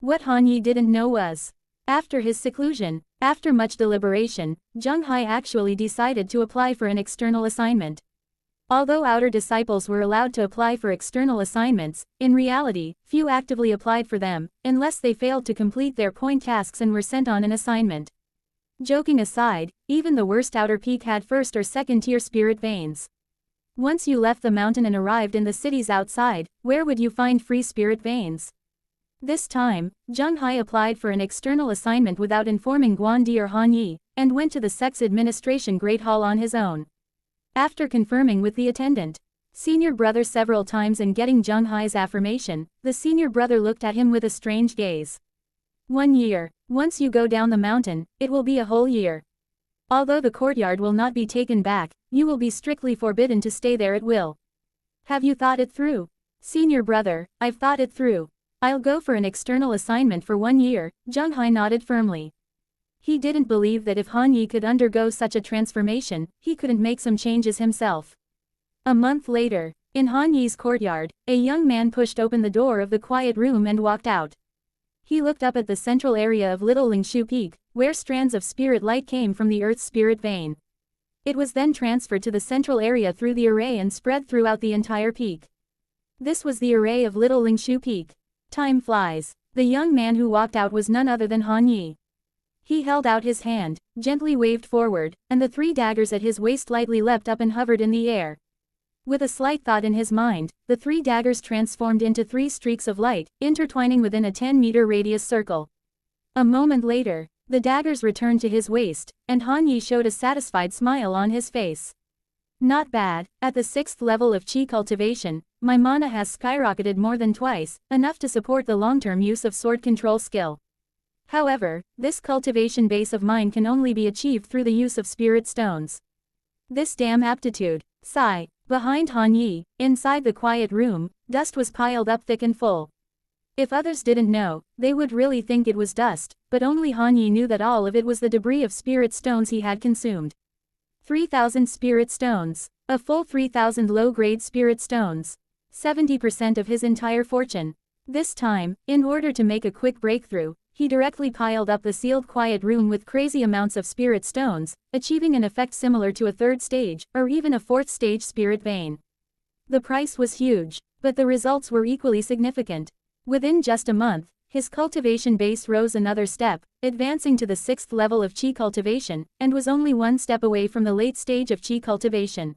What Han Yi didn't know was, after his seclusion, after much deliberation, Zheng Hai actually decided to apply for an external assignment. Although outer disciples were allowed to apply for external assignments, in reality, few actively applied for them, unless they failed to complete their point tasks and were sent on an assignment. Joking aside, even the worst outer peak had first or second tier spirit veins. Once you left the mountain and arrived in the cities outside, where would you find free spirit veins? This time, Zheng Hai applied for an external assignment without informing Guandi or Han Yi, and went to the Sex Administration Great Hall on his own. After confirming with the attendant, senior brother several times and getting Jung Hai's affirmation, the senior brother looked at him with a strange gaze. 1 year. Once you go down the mountain, it will be a whole year. Although the courtyard will not be taken back, you will be strictly forbidden to stay there at will. Have you thought it through? Senior brother, I've thought it through. I'll go for an external assignment for 1 year, Jung Hai nodded firmly. He didn't believe that if Han Yi could undergo such a transformation, he couldn't make some changes himself. A month later, in Han Yi's courtyard, a young man pushed open the door of the quiet room and walked out. He looked up at the central area of Little Lingshu Peak, where strands of spirit light came from the Earth's spirit vein. It was then transferred to the central area through the array and spread throughout the entire peak. This was the array of Little Lingshu Peak. Time flies. The young man who walked out was none other than Han Yi. He held out his hand, gently waved forward, and the 3 daggers at his waist lightly leapt up and hovered in the air. With a slight thought in his mind, the 3 daggers transformed into 3 streaks of light, intertwining within a 10-meter radius circle. A moment later, the daggers returned to his waist, and Han Yi showed a satisfied smile on his face. Not bad. At the 6th level of Qi cultivation, my mana has skyrocketed more than twice, enough to support the long-term use of sword control skill. However, this cultivation base of mine can only be achieved through the use of spirit stones. This damn aptitude. Sigh. Behind Han Yi, inside the quiet room, dust was piled up thick and full. If others didn't know, they would really think it was dust, but only Han Yi knew that all of it was the debris of spirit stones he had consumed. 3,000 spirit stones. A full 3,000 low-grade spirit stones. 70% of his entire fortune. This time, in order to make a quick breakthrough, he directly piled up the sealed quiet room with crazy amounts of spirit stones, achieving an effect similar to a 3rd stage, or even a 4th stage spirit vein. The price was huge, but the results were equally significant. Within just a month, his cultivation base rose another step, advancing to the 6th level of Qi cultivation, and was only 1 step away from the late stage of Qi cultivation.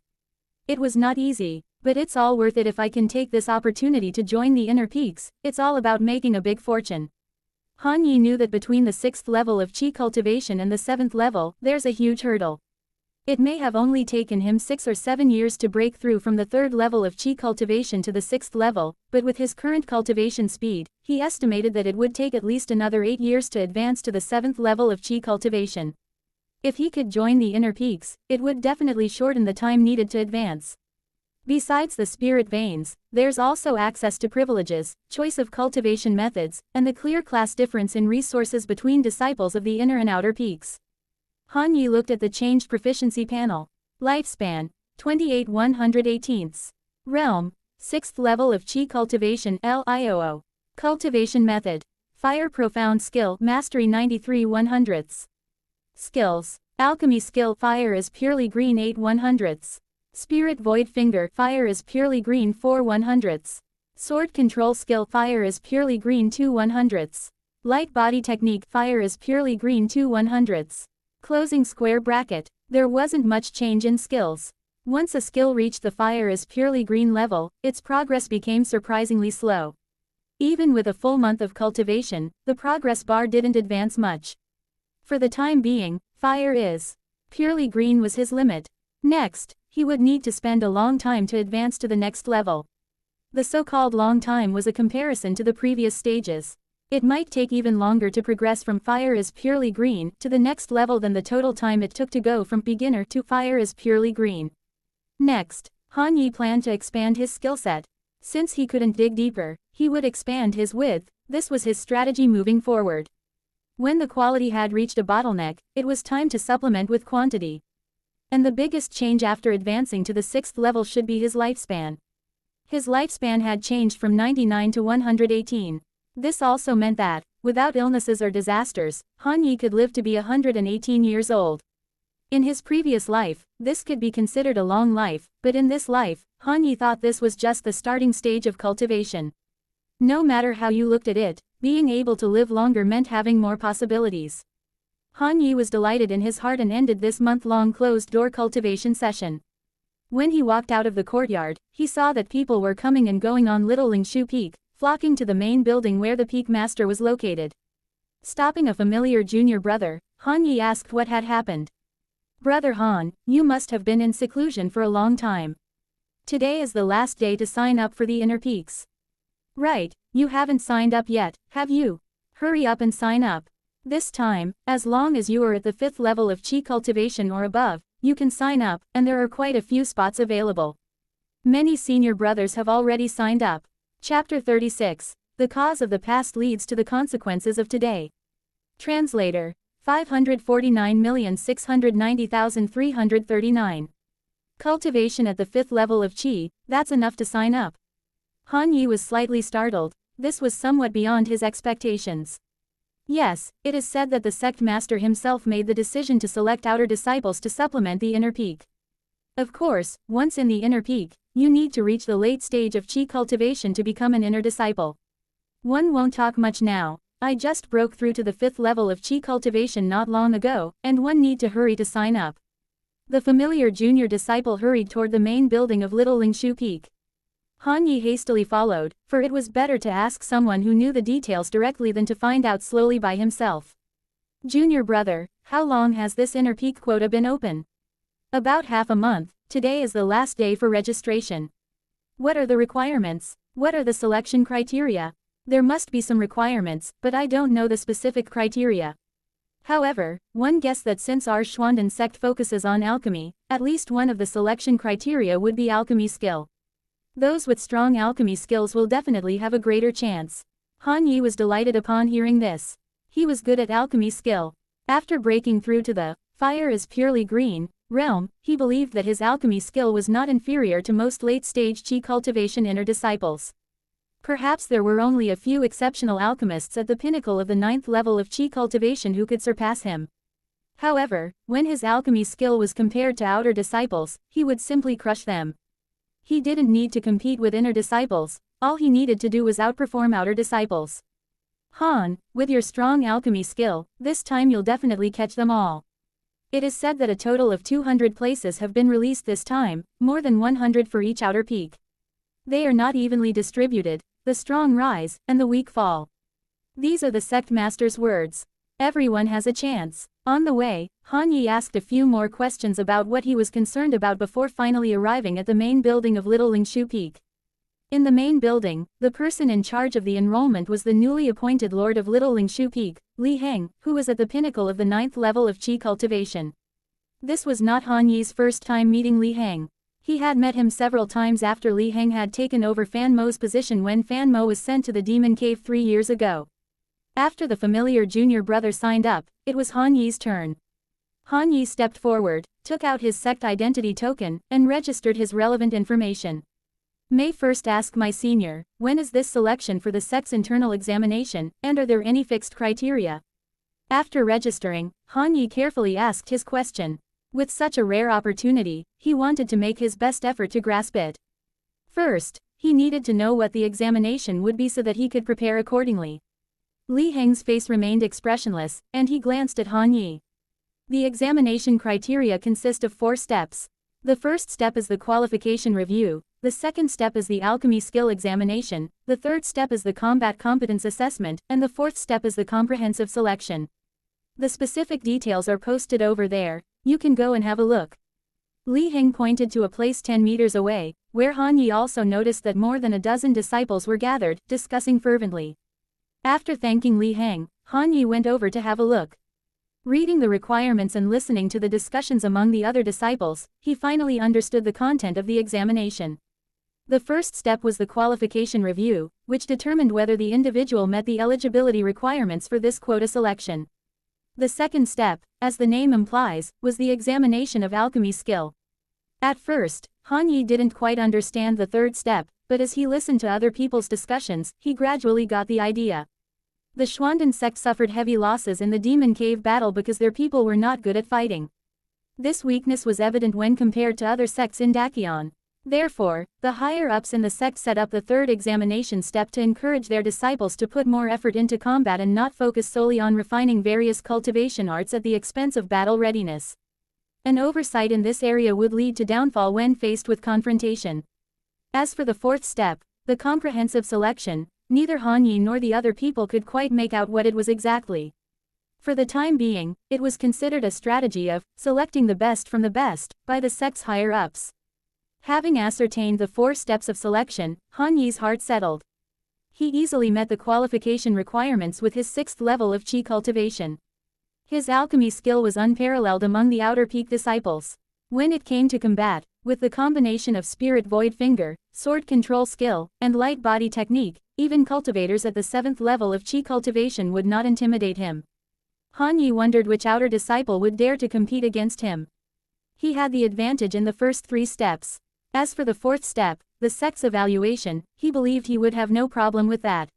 It was not easy, but it's all worth it if I can take this opportunity to join the inner peaks. It's all about making a big fortune. Han Yi knew that between the 6th level of Qi cultivation and the 7th level, there's a huge hurdle. It may have only taken him 6 or 7 years to break through from the 3rd level of Qi cultivation to the 6th level, but with his current cultivation speed, he estimated that it would take at least another 8 years to advance to the 7th level of Qi cultivation. If he could join the inner peaks, it would definitely shorten the time needed to advance. Besides the spirit veins, there's also access to privileges, choice of cultivation methods, and the clear class difference in resources between disciples of the inner and outer peaks. Han Yi looked at the changed proficiency panel. Lifespan, 28 118ths. Realm, 6th level of Qi cultivation LIOO. Cultivation method. Fire profound skill mastery 93 100ths. Skills. Alchemy skill fire is purely green 8 100ths. Spirit Void Finger fire is purely green 4 100ths. Sword Control skill fire is purely green 2 100ths. Light Body Technique fire is purely green 2 100ths. Closing square bracket. There wasn't much change in skills. Once a skill reached the fire is purely green level, its progress became surprisingly slow. Even with a full month of cultivation, the progress bar didn't advance much. For the time being, fire is purely green was his limit. Next, he would need to spend a long time to advance to the next level. The so-called long time was a comparison to the previous stages. It might take even longer to progress from fire is purely green to the next level than the total time it took to go from beginner to fire is purely green. Next, Han Yi planned to expand his skill set. Since he couldn't dig deeper, he would expand his width. This was his strategy moving forward. When the quality had reached a bottleneck, it was time to supplement with quantity. And the biggest change after advancing to the 6th level should be his lifespan. His lifespan had changed from 99 to 118. This also meant that, without illnesses or disasters, Han Yi could live to be 118 years old. In his previous life, this could be considered a long life, but in this life, Han Yi thought this was just the starting stage of cultivation. No matter how you looked at it, being able to live longer meant having more possibilities. Han Yi was delighted in his heart and ended this month-long closed-door cultivation session. When he walked out of the courtyard, he saw that people were coming and going on Little Lingshu Peak, flocking to the main building where the peak master was located. Stopping a familiar junior brother, Han Yi asked what had happened. "Brother Han, you must have been in seclusion for a long time. Today is the last day to sign up for the inner peaks. Right, you haven't signed up yet, have you? Hurry up and sign up. This time, as long as you are at the 5th level of chi cultivation or above, you can sign up, and there are quite a few spots available. Many senior brothers have already signed up. Chapter 36. The cause of the past leads to the consequences of today. Translator. 549,690,339. Cultivation at the 5th level of chi, that's enough to sign up. Han Yi was slightly startled. This was somewhat beyond his expectations. Yes, it is said that the sect master himself made the decision to select outer disciples to supplement the inner peak. Of course, once in the inner peak, you need to reach the late stage of chi cultivation to become an inner disciple. One won't talk much now. I just broke through to the 5th level of chi cultivation not long ago, and one need to hurry to sign up. The familiar junior disciple hurried toward the main building of Little Lingshu Peak. Han Yi hastily followed, for it was better to ask someone who knew the details directly than to find out slowly by himself. Junior brother, how long has this inner peak quota been open? About half a month. Today is the last day for registration. What are the requirements? What are the selection criteria? There must be some requirements, but I don't know the specific criteria. However, one guessed that since our Xuanden sect focuses on alchemy, at least one of the selection criteria would be alchemy skill. Those with strong alchemy skills will definitely have a greater chance. Han Yi was delighted upon hearing this. He was good at alchemy skill. After breaking through to the fire is purely green realm, he believed that his alchemy skill was not inferior to most late-stage chi cultivation inner disciples. Perhaps there were only a few exceptional alchemists at the pinnacle of the 9th level of chi cultivation who could surpass him. However, when his alchemy skill was compared to outer disciples, he would simply crush them. He didn't need to compete with inner disciples, all he needed to do was outperform outer disciples. Han, with your strong alchemy skill, this time you'll definitely catch them all. It is said that a total of 200 places have been released this time, more than 100 for each outer peak. They are not evenly distributed, the strong rise, and the weak fall. These are the sect master's words. Everyone has a chance. On the way, Han Yi asked a few more questions about what he was concerned about before finally arriving at the main building of Little Lingshu Peak. In the main building, the person in charge of the enrollment was the newly appointed Lord of Little Lingshu Peak, Li Heng, who was at the pinnacle of the 9th level of chi cultivation. This was not Han Yi's first time meeting Li Heng. He had met him several times after Li Heng had taken over Fan Mo's position when Fan Mo was sent to the Demon Cave 3 years ago. After the familiar junior brother signed up, it was Han Yi's turn. Han Yi stepped forward, took out his sect identity token, and registered his relevant information. May first ask my senior, when is this selection for the sect's internal examination, and are there any fixed criteria? After registering, Han Yi carefully asked his question. With such a rare opportunity, he wanted to make his best effort to grasp it. First, he needed to know what the examination would be so that he could prepare accordingly. Li Heng's face remained expressionless, and he glanced at Han Yi. The examination criteria consist of 4 steps. The first step is the qualification review, the second step is the alchemy skill examination, the third step is the combat competence assessment, and the fourth step is the comprehensive selection. The specific details are posted over there, you can go and have a look. Li Heng pointed to a place 10 meters away, where Han Yi also noticed that more than a dozen disciples were gathered, discussing fervently. After thanking Li Heng, Han Yi went over to have a look. Reading the requirements and listening to the discussions among the other disciples, he finally understood the content of the examination. The first step was the qualification review, which determined whether the individual met the eligibility requirements for this quota selection. The second step, as the name implies, was the examination of alchemy skill. At first, Han Yi didn't quite understand the third step, but as he listened to other people's discussions, he gradually got the idea. The Xuanden sect suffered heavy losses in the Demon Cave battle because their people were not good at fighting. This weakness was evident when compared to other sects in Dakion. Therefore, the higher-ups in the sect set up the third examination step to encourage their disciples to put more effort into combat and not focus solely on refining various cultivation arts at the expense of battle readiness. An oversight in this area would lead to downfall when faced with confrontation. As for the fourth step, the comprehensive selection, neither Han Yi nor the other people could quite make out what it was exactly. For the time being, it was considered a strategy of selecting the best from the best by the sect's higher-ups. Having ascertained the 4 steps of selection, Han Yi's heart settled. He easily met the qualification requirements with his 6th level of Qi cultivation. His alchemy skill was unparalleled among the Outer Peak disciples. When it came to combat, with the combination of Spirit Void Finger, sword control skill, and light body technique, even cultivators at the 7th level of Qi cultivation would not intimidate him. Han Yi wondered which outer disciple would dare to compete against him. He had the advantage in the first 3 steps. As for the 4th step, the sex evaluation, he believed he would have no problem with that.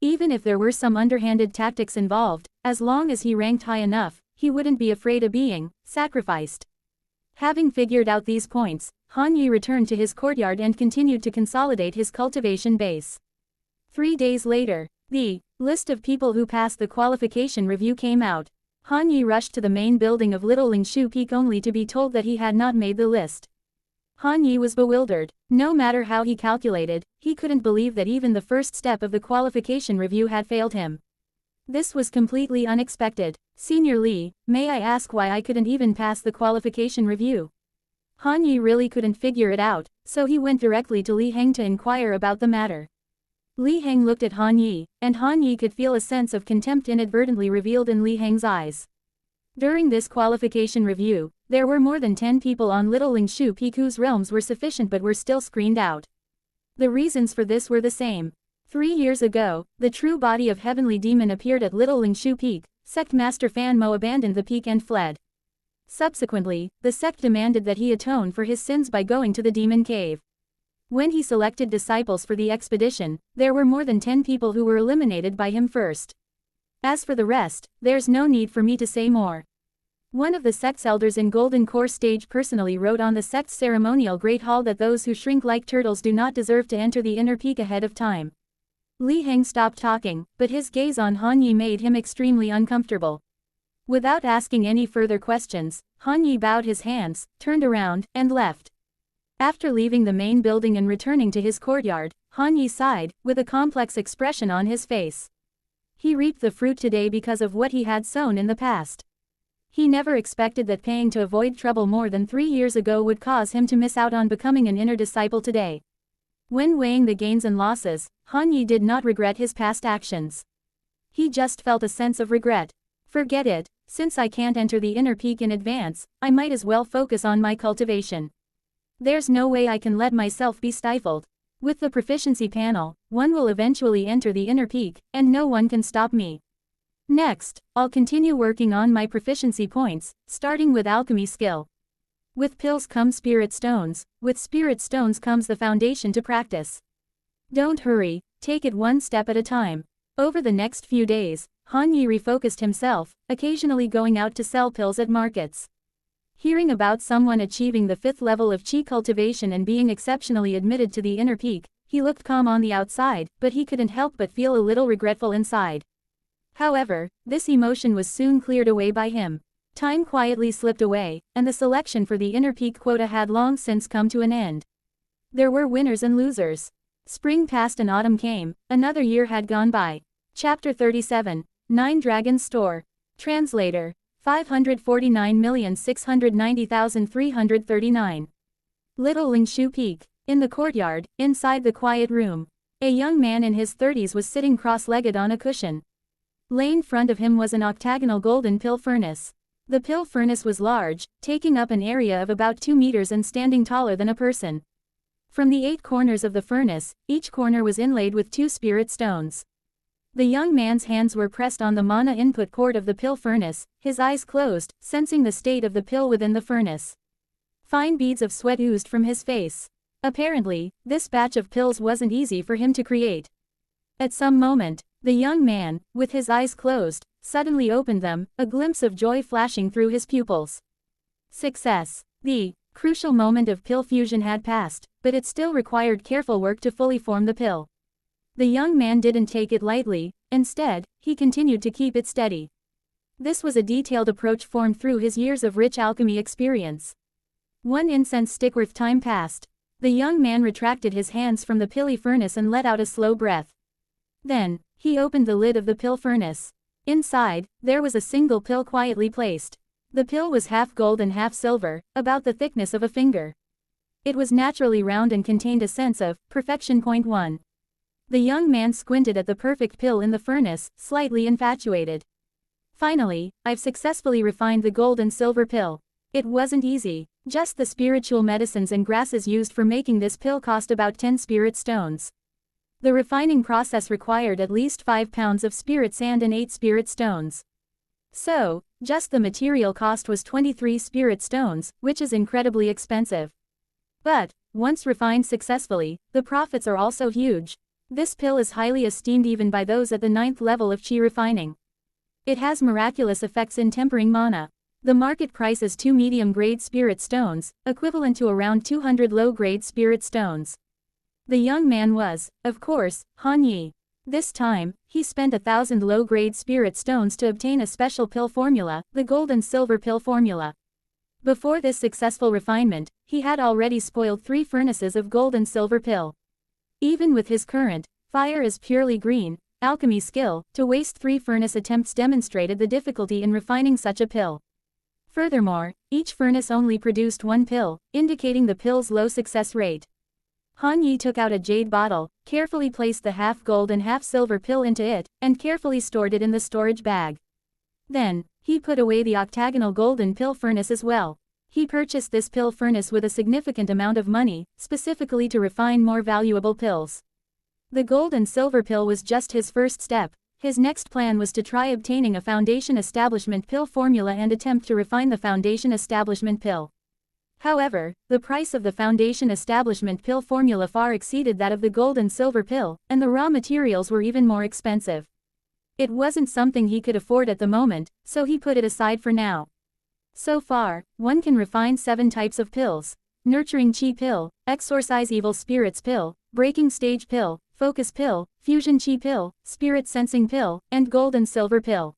Even if there were some underhanded tactics involved, as long as he ranked high enough, he wouldn't be afraid of being sacrificed. Having figured out these points, Han Yi returned to his courtyard and continued to consolidate his cultivation base. 3 days later, the list of people who passed the qualification review came out. Han Yi rushed to the main building of Little Lingshu Peak only to be told that he had not made the list. Han Yi was bewildered. No matter how he calculated, he couldn't believe that even the first step of the qualification review had failed him. This was completely unexpected. Senior Li, may I ask why I couldn't even pass the qualification review? Han Yi really couldn't figure it out, so he went directly to Li Heng to inquire about the matter. Li Heng looked at Han Yi, and Han Yi could feel a sense of contempt inadvertently revealed in Li Heng's eyes. During this qualification review, there were more than 10 people on Little Lingshu Peak whose realms were sufficient but were still screened out. The reasons for this were the same. 3 years ago, the true body of Heavenly Demon appeared at Little Lingshu Peak. Sect Master Fan Mo abandoned the peak and fled. Subsequently, the sect demanded that he atone for his sins by going to the demon cave. When he selected disciples for the expedition, there were more than 10 people who were eliminated by him first. As for the rest, there's no need for me to say more. One of the sect's elders in Golden Core Stage personally wrote on the sect's ceremonial Great Hall that those who shrink like turtles do not deserve to enter the inner peak ahead of time. Li Heng stopped talking, but his gaze on Han Yi made him extremely uncomfortable. Without asking any further questions, Han Yi bowed his hands, turned around, and left. After leaving the main building and returning to his courtyard, Han Yi sighed, with a complex expression on his face. He reaped the fruit today because of what he had sown in the past. He never expected that paying to avoid trouble more than 3 years ago would cause him to miss out on becoming an inner disciple today. When weighing the gains and losses, Han Yi did not regret his past actions. He just felt a sense of regret. Forget it, since I can't enter the inner peak in advance, I might as well focus on my cultivation. There's no way I can let myself be stifled. With the proficiency panel, one will eventually enter the inner peak, and no one can stop me. Next, I'll continue working on my proficiency points, starting with alchemy skill. With pills come spirit stones, with spirit stones comes the foundation to practice. Don't hurry, take it one step at a time. Over the next few days, Han Yi refocused himself, occasionally going out to sell pills at markets. Hearing about someone achieving the 5th level of Qi cultivation and being exceptionally admitted to the inner peak, he looked calm on the outside, but he couldn't help but feel a little regretful inside. However, this emotion was soon cleared away by him. Time quietly slipped away, and the selection for the inner peak quota had long since come to an end. There were winners and losers. Spring passed and autumn came, another year had gone by. Chapter 37, 9 Dragons Store. Translator. 549,690,339. Little Lingshu Peak. In the courtyard, inside the quiet room, a young man in his 30s was sitting cross-legged on a cushion. Laying in front of him was an octagonal golden pill furnace. The pill furnace was large, taking up an area of about 2 meters and standing taller than a person. From the 8 corners of the furnace, each corner was inlaid with 2 spirit stones. The young man's hands were pressed on the mana input cord of the pill furnace, his eyes closed, sensing the state of the pill within the furnace. Fine beads of sweat oozed from his face. Apparently, this batch of pills wasn't easy for him to create. At some moment, the young man, with his eyes closed, suddenly opened them, a glimpse of joy flashing through his pupils. Success. The crucial moment of pill fusion had passed, but it still required careful work to fully form the pill. The young man didn't take it lightly, instead, he continued to keep it steady. This was a detailed approach formed through his years of rich alchemy experience. 1 incense stick worth time passed. The young man retracted his hands from the pilly furnace and let out a slow breath. Then, he opened the lid of the pill furnace. Inside, there was a single pill quietly placed. The pill was half gold and half silver, about the thickness of a finger. It was naturally round and contained a sense of perfection. Point 1. The young man squinted at the perfect pill in the furnace, slightly infatuated. Finally, I've successfully refined the gold and silver pill. It wasn't easy. Just the spiritual medicines and grasses used for making this pill cost about 10 spirit stones. The refining process required at least 5 pounds of spirit sand and 8 spirit stones. So, just the material cost was 23 spirit stones, which is incredibly expensive. But, once refined successfully, the profits are also huge. This pill is highly esteemed even by those at the 9th level of chi refining. It has miraculous effects in tempering mana. The market price is 2 medium-grade spirit stones, equivalent to around 200 low-grade spirit stones. The young man was, of course, Han Yi. This time, he spent 1,000 low-grade spirit stones to obtain a special pill formula, the gold and silver pill formula. Before this successful refinement, he had already spoiled 3 furnaces of gold and silver pill. Even with his current, fire is purely green, alchemy skill, to waste 3 furnace attempts demonstrated the difficulty in refining such a pill. Furthermore, each furnace only produced 1 pill, indicating the pill's low success rate. Han Yi took out a jade bottle, carefully placed the half gold and half silver pill into it, and carefully stored it in the storage bag. Then, he put away the octagonal golden pill furnace as well. He purchased this pill furnace with a significant amount of money, specifically to refine more valuable pills. The gold and silver pill was just his first step. His next plan was to try obtaining a foundation establishment pill formula and attempt to refine the foundation establishment pill. However, the price of the foundation establishment pill formula far exceeded that of the gold and silver pill, and the raw materials were even more expensive. It wasn't something he could afford at the moment, so he put it aside for now. So far, one can refine 7 types of pills: nurturing chi pill, exorcise evil spirits pill, breaking stage pill, focus pill, fusion chi pill, spirit sensing pill, and gold and silver pill.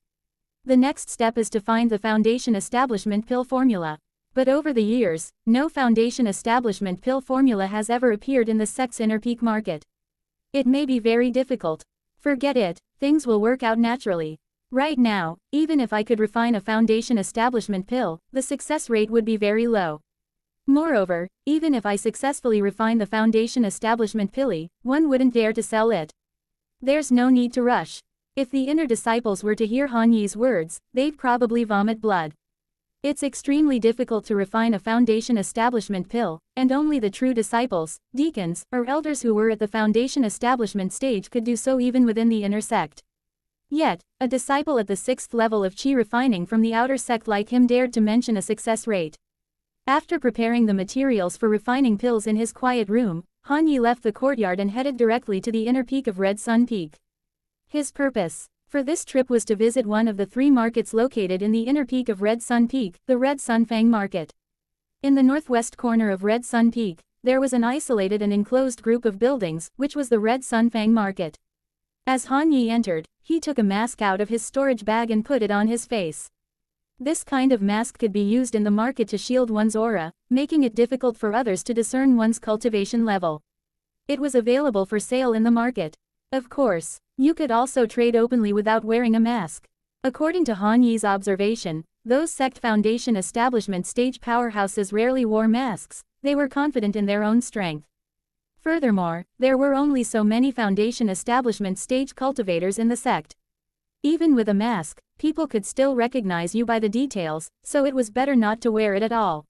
The next step is to find the foundation establishment pill formula. But over the years, no foundation establishment pill formula has ever appeared in the sect's inner peak market. It may be very difficult. Forget it, things will work out naturally. Right now, even if I could refine a foundation establishment pill, the success rate would be very low. Moreover, even if I successfully refine the foundation establishment pilly, one wouldn't dare to sell it. There's no need to rush. If the inner disciples were to hear Han Yi's words, they'd probably vomit blood. It's extremely difficult to refine a foundation establishment pill, and only the true disciples, deacons, or elders who were at the foundation establishment stage could do so even within the inner sect. Yet, a disciple at the 6th level of chi refining from the outer sect like him dared to mention a success rate. After preparing the materials for refining pills in his quiet room, Han Yi left the courtyard and headed directly to the inner peak of Red Sun Peak. His purpose for this trip was to visit one of the 3 markets located in the inner peak of Red Sun Peak, the Red Sun Fang Market. In the northwest corner of Red Sun Peak, there was an isolated and enclosed group of buildings, which was the Red Sun Fang Market. As Han Yi entered, he took a mask out of his storage bag and put it on his face. This kind of mask could be used in the market to shield one's aura, making it difficult for others to discern one's cultivation level. It was available for sale in the market. Of course, you could also trade openly without wearing a mask. According to Han Yi's observation, those sect foundation establishment stage powerhouses rarely wore masks. They were confident in their own strength. Furthermore, there were only so many foundation establishment stage cultivators in the sect. Even with a mask, people could still recognize you by the details, so it was better not to wear it at all.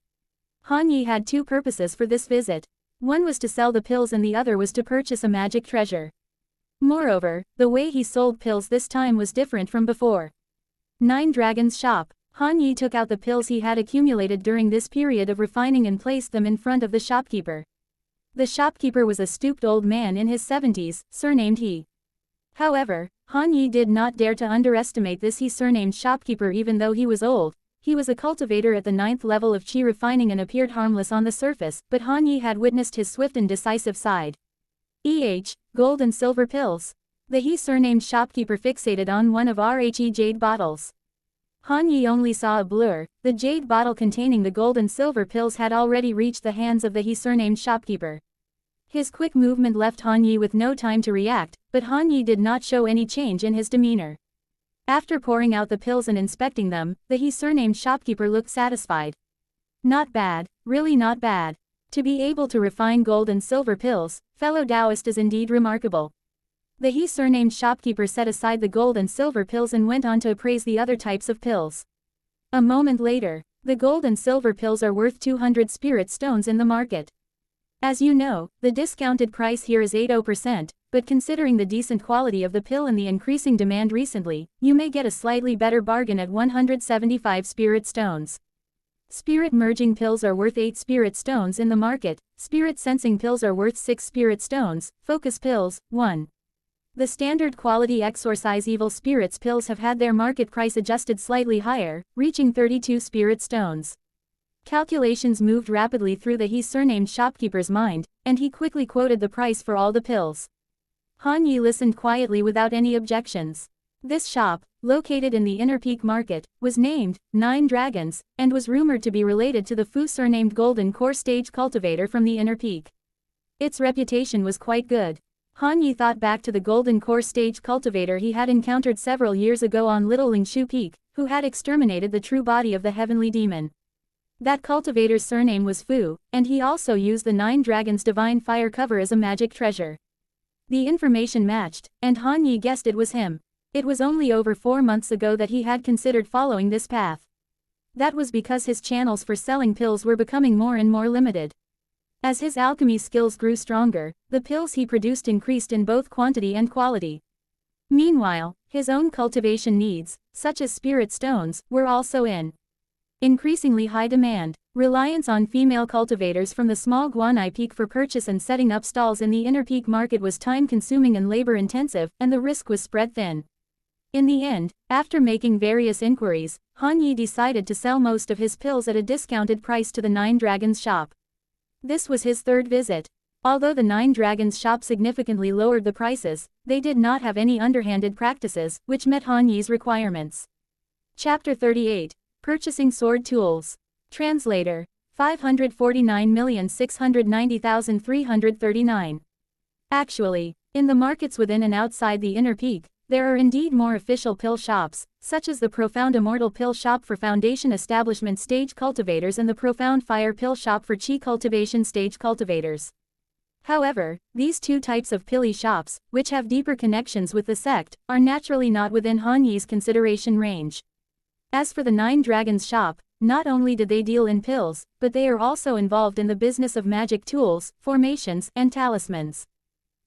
Han Yi had 2 purposes for this visit. One was to sell the pills and the other was to purchase a magic treasure. Moreover, the way he sold pills this time was different from before. 9 Dragons Shop. Han Yi took out the pills he had accumulated during this period of refining and placed them in front of the shopkeeper. The shopkeeper was a stooped old man in his 70s, surnamed He. However, Han Yi did not dare to underestimate this he surnamed shopkeeper even though he was old. He was a cultivator at the 9th level of chi refining and appeared harmless on the surface, but Han Yi had witnessed his swift and decisive side. Gold and silver pills. The he surnamed shopkeeper fixated on one of RHE jade bottles. Han Yi only saw a blur. The jade bottle containing the gold and silver pills had already reached the hands of the he surnamed shopkeeper. His quick movement left Han Yi with no time to react, but Han Yi did not show any change in his demeanor. After pouring out the pills and inspecting them, the he surnamed shopkeeper looked satisfied. Not bad, really not bad. To be able to refine gold and silver pills, fellow Taoist, is indeed remarkable. The he surnamed shopkeeper set aside the gold and silver pills and went on to appraise the other types of pills. A moment later, the gold and silver pills are worth 200 spirit stones in the market. As you know, the discounted price here is 80%, but considering the decent quality of the pill and the increasing demand recently, you may get a slightly better bargain at 175 spirit stones. Spirit merging pills are worth 8 spirit stones in the market, spirit sensing pills are worth 6 spirit stones, focus pills, 1. The standard quality exorcise evil spirits pills have had their market price adjusted slightly higher, reaching 32 spirit stones. Calculations moved rapidly through the he surnamed shopkeeper's mind, and he quickly quoted the price for all the pills. Han Yi listened quietly without any objections. This shop, located in the Inner Peak Market, was named 9 Dragons, and was rumored to be related to the Fu surnamed Golden Core Stage cultivator from the Inner Peak. Its reputation was quite good. Han Yi thought back to the Golden Core Stage cultivator he had encountered several years ago on Little Lingshu Peak, who had exterminated the true body of the heavenly demon. That cultivator's surname was Fu, and he also used the 9 Dragons Divine Fire cover as a magic treasure. The information matched, and Han Yi guessed it was him. It was only over 4 months ago that he had considered following this path. That was because his channels for selling pills were becoming more and more limited. As his alchemy skills grew stronger, the pills he produced increased in both quantity and quality. Meanwhile, his own cultivation needs, such as spirit stones, were also in increasingly high demand. Reliance on female cultivators from the small Guanai Peak for purchase and setting up stalls in the Inner Peak Market was time-consuming and labor-intensive, and the risk was spread thin. In the end, after making various inquiries, Han Yi decided to sell most of his pills at a discounted price to the 9 Dragons shop. This was his 3rd visit. Although the 9 Dragons shop significantly lowered the prices, they did not have any underhanded practices, which met Han Yi's requirements. Chapter 38. Purchasing Sword Tools. Translator. 549,690,339. Actually, in the markets within and outside the Inner Peak, there are indeed more official pill shops, such as the Profound Immortal Pill Shop for Foundation Establishment Stage cultivators and the Profound Fire Pill Shop for Chi Cultivation Stage cultivators. However, these 2 types of pilly shops, which have deeper connections with the sect, are naturally not within Han Yi's consideration range. As for the 9 Dragons shop, not only did they deal in pills, but they are also involved in the business of magic tools, formations, and talismans.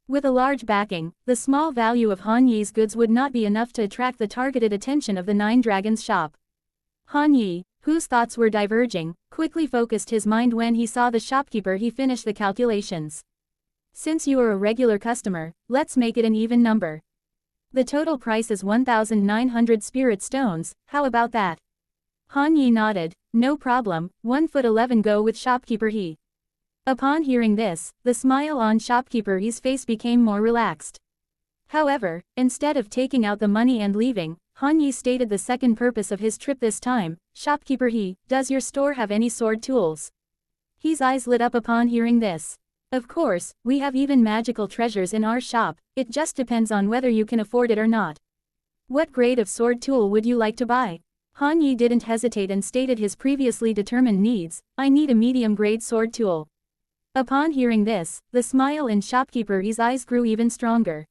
With a large backing, the small value of Han Yi's goods would not be enough to attract the targeted attention of the 9 Dragons shop. Han Yi, whose thoughts were diverging, quickly focused his mind when he saw the shopkeeper. He finished the calculations. Since you are a regular customer, let's make it an even number. The total price is 1,900 spirit stones, how about that? Han Yi nodded. No problem, 1 foot 11 go with shopkeeper he. Upon hearing this, the smile on shopkeeper Yi's face became more relaxed. However, instead of taking out the money and leaving, Han Yi stated the second purpose of his trip this time. Shopkeeper he, does your store have any sword tools? His eyes lit up upon hearing this. Of course, we have even magical treasures in our shop, it just depends on whether you can afford it or not. What grade of sword tool would you like to buy? Han Yi didn't hesitate and stated his previously determined needs. I need a medium-grade sword tool. Upon hearing this, the smile in shopkeeper Yi's eyes grew even stronger.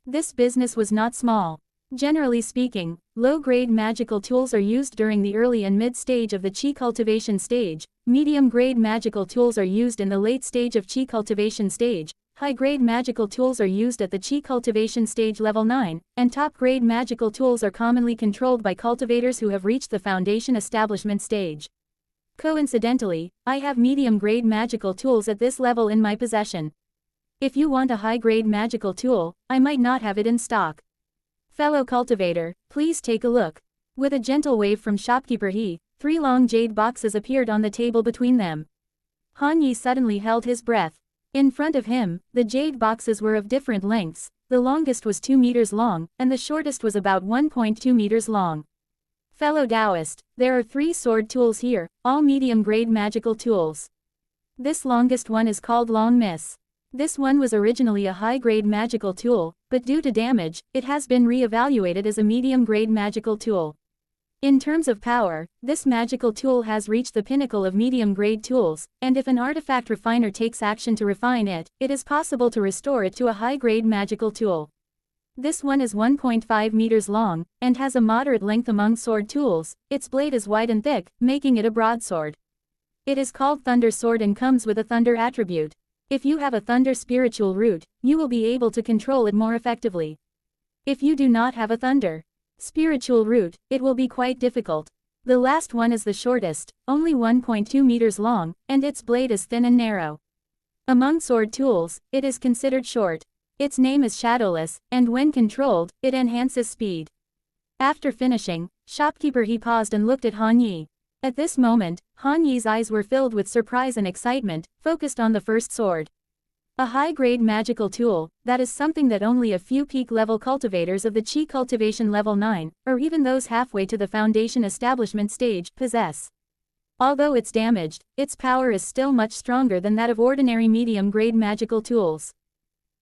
This business was not small. Generally speaking, low-grade magical tools are used during the early and mid-stage of the Qi cultivation stage, medium-grade magical tools are used in the late stage of Qi cultivation stage, high-grade magical tools are used at the Qi cultivation stage level 9, and top-grade magical tools are commonly controlled by cultivators who have reached the foundation establishment stage. Coincidentally, I have medium-grade magical tools at this level in my possession. If you want a high-grade magical tool, I might not have it in stock. Fellow cultivator, please take a look. With a gentle wave from shopkeeper he, 3 long jade boxes appeared on the table between them. Han Yi suddenly held his breath. In front of him, the jade boxes were of different lengths. The longest was 2 meters long, and the shortest was about 1.2 meters long. Fellow Taoist, there are 3 sword tools here, all medium-grade magical tools. This longest one is called Long Miss. This one was originally a high-grade magical tool, but due to damage, it has been re-evaluated as a medium-grade magical tool. In terms of power, this magical tool has reached the pinnacle of medium-grade tools, and if an artifact refiner takes action to refine it, it is possible to restore it to a high-grade magical tool. This one is 1.5 meters long, and has a moderate length among sword tools. Its blade is wide and thick, making it a broadsword. It is called Thunder Sword and comes with a thunder attribute. If you have a thunder spiritual root, you will be able to control it more effectively. If you do not have a thunder spiritual root, it will be quite difficult. The last one is the shortest, only 1.2 meters long, and its blade is thin and narrow. Among sword tools, it is considered short. Its name is Shadowless, and when controlled, it enhances speed. After finishing, shopkeeper he paused and looked at Han Yi. At this moment, Han Yi's eyes were filled with surprise and excitement, focused on the first sword. A high-grade magical tool, that is something that only a few peak-level cultivators of the Chi cultivation level 9, or even those halfway to the foundation establishment stage, possess. Although it's damaged, its power is still much stronger than that of ordinary medium-grade magical tools.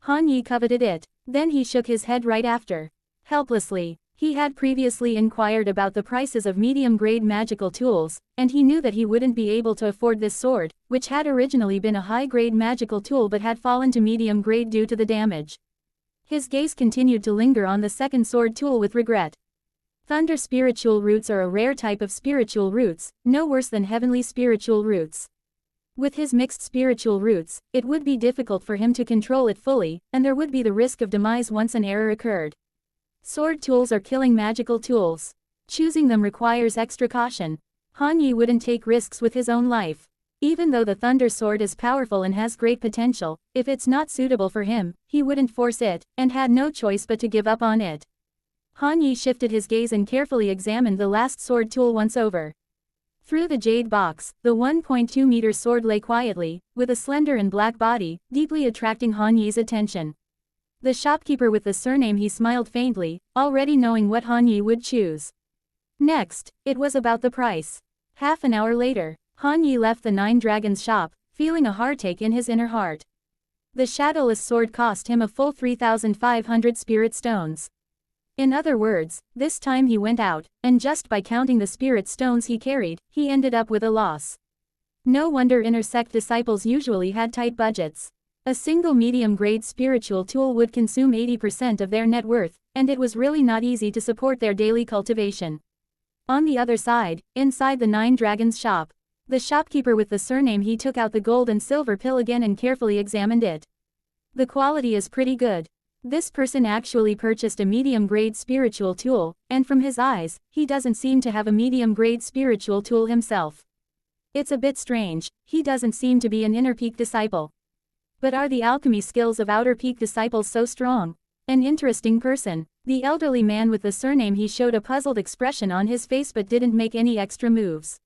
Han Yi coveted it, then he shook his head right after. Helplessly. He had previously inquired about the prices of medium-grade magical tools, and he knew that he wouldn't be able to afford this sword, which had originally been a high-grade magical tool but had fallen to medium-grade due to the damage. His gaze continued to linger on the second sword tool with regret. Thunder spiritual roots are a rare type of spiritual roots, no worse than heavenly spiritual roots. With his mixed spiritual roots, it would be difficult for him to control it fully, and there would be the risk of demise once an error occurred. Sword tools are killing magical tools. Choosing them requires extra caution. Han Yi wouldn't take risks with his own life. Even though the Thunder Sword is powerful and has great potential, if it's not suitable for him, he wouldn't force it, and had no choice but to give up on it. Han Yi shifted his gaze and carefully examined the last sword tool once over. Through the jade box, the 1.2-meter sword lay quietly, with a slender and black body, deeply attracting Han Yi's attention. The shopkeeper with the surname he smiled faintly, already knowing what Han Yi would choose. Next, it was about the price. Half an hour later, Han Yi left the Nine Dragons shop, feeling a heartache in his inner heart. The shadowless sword cost him a full 3,500 spirit stones. In other words, this time he went out, and just by counting the spirit stones he carried, he ended up with a loss. No wonder inner sect disciples usually had tight budgets. A single medium-grade spiritual tool would consume 80% of their net worth, and it was really not easy to support their daily cultivation. On the other side, inside the Nine Dragons shop, the shopkeeper with the surname he took out the gold and silver pill again and carefully examined it. The quality is pretty good. This person actually purchased a medium-grade spiritual tool, and from his eyes, he doesn't seem to have a medium-grade spiritual tool himself. It's a bit strange, he doesn't seem to be an inner peak disciple. But are the alchemy skills of outer peak disciples so strong? An interesting person. The elderly man with the surname he showed a puzzled expression on his face but didn't make any extra moves.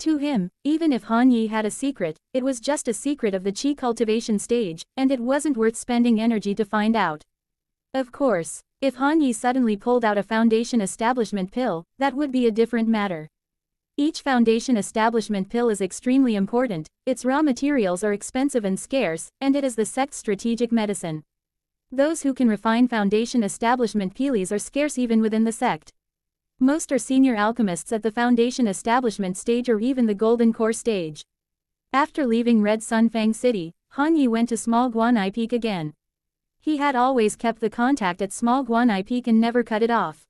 To him, even if Han Yi had a secret, it was just a secret of the Chi cultivation stage, and it wasn't worth spending energy to find out. Of course, if Han Yi suddenly pulled out a foundation establishment pill, that would be a different matter. Each foundation establishment pill is extremely important, its raw materials are expensive and scarce, and it is the sect's strategic medicine. Those who can refine foundation establishment pills are scarce even within the sect. Most are senior alchemists at the foundation establishment stage or even the golden core stage. After leaving Red Sun Fang City, Han Yi went to Small Guanai Peak again. He had always kept the contact at Small Guanai Peak and never cut it off.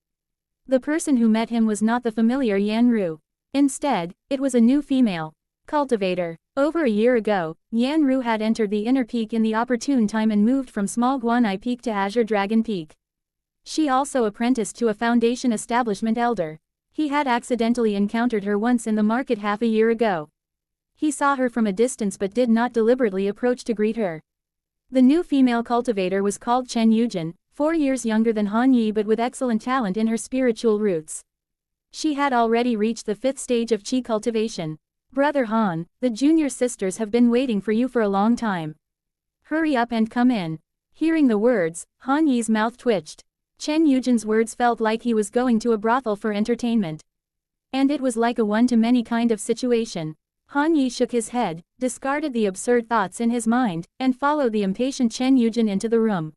The person who met him was not the familiar Yan Ru. Instead, it was a new female cultivator. Over a year ago, Yan Ru had entered the inner peak in the opportune time and moved from Small Guanai Peak to Azure Dragon Peak. She also apprenticed to a foundation establishment elder. He had accidentally encountered her once in the market half a year ago. He saw her from a distance but did not deliberately approach to greet her. The new female cultivator was called Chen Yujin, 4 years younger than Han Yi but with excellent talent in her spiritual roots. She had already reached the 5th stage of Chi cultivation. Brother Han, the junior sisters have been waiting for you for a long time. Hurry up and come in. Hearing the words, Han Yi's mouth twitched. Chen Yujin's words felt like he was going to a brothel for entertainment. And it was like a one-to-many kind of situation. Han Yi shook his head, discarded the absurd thoughts in his mind, and followed the impatient Chen Yujin into the room.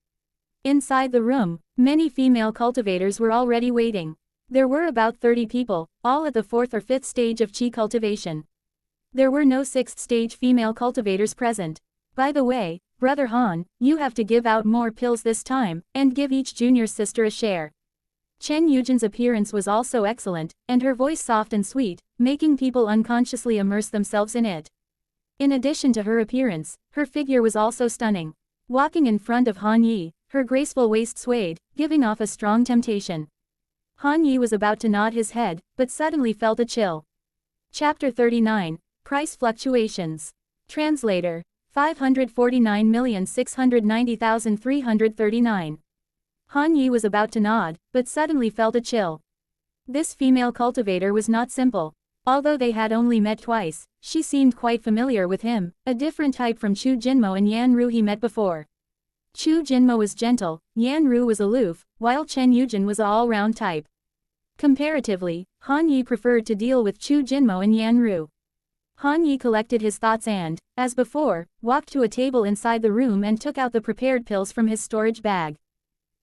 Inside the room, many female cultivators were already waiting. There were about 30 people, all at the 4th or 5th stage of chi cultivation. There were no 6th stage female cultivators present. By the way, Brother Han, you have to give out more pills this time, and give each junior sister a share. Chen Yujin's appearance was also excellent, and her voice soft and sweet, making people unconsciously immerse themselves in it. In addition to her appearance, her figure was also stunning. Walking in front of Han Yi, her graceful waist swayed, giving off a strong temptation. Han Yi was about to nod his head, but suddenly felt a chill. Chapter 39, Price Fluctuations. Translator. 549,690,339. Han Yi was about to nod, but suddenly felt a chill. This female cultivator was not simple. Although they had only met twice, she seemed quite familiar with him, a different type from Chu Jinmo and Yan Ru he met before. Chu Jinmo was gentle, Yan Ru was aloof, while Chen Yujin was an all-round type. Comparatively, Han Yi preferred to deal with Chu Jinmo and Yan Ru. Han Yi collected his thoughts and, as before, walked to a table inside the room and took out the prepared pills from his storage bag.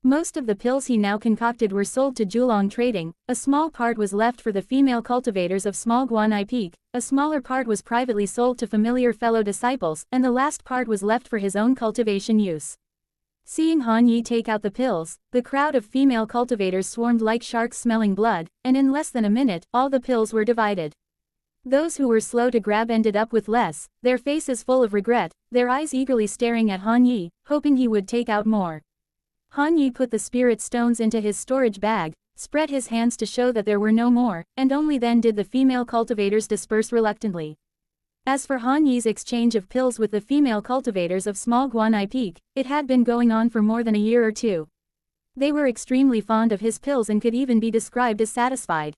Most of the pills he now concocted were sold to Julong Trading, a small part was left for the female cultivators of Small Guanai Peak, a smaller part was privately sold to familiar fellow disciples, and the last part was left for his own cultivation use. Seeing Han Yi take out the pills, the crowd of female cultivators swarmed like sharks smelling blood, and in less than a minute, all the pills were divided. Those who were slow to grab ended up with less, their faces full of regret, their eyes eagerly staring at Han Yi, hoping he would take out more. Han Yi put the spirit stones into his storage bag, spread his hands to show that there were no more, and only then did the female cultivators disperse reluctantly. As for Han Yi's exchange of pills with the female cultivators of Small Guanai Peak, it had been going on for more than a year or two. They were extremely fond of his pills and could even be described as satisfied.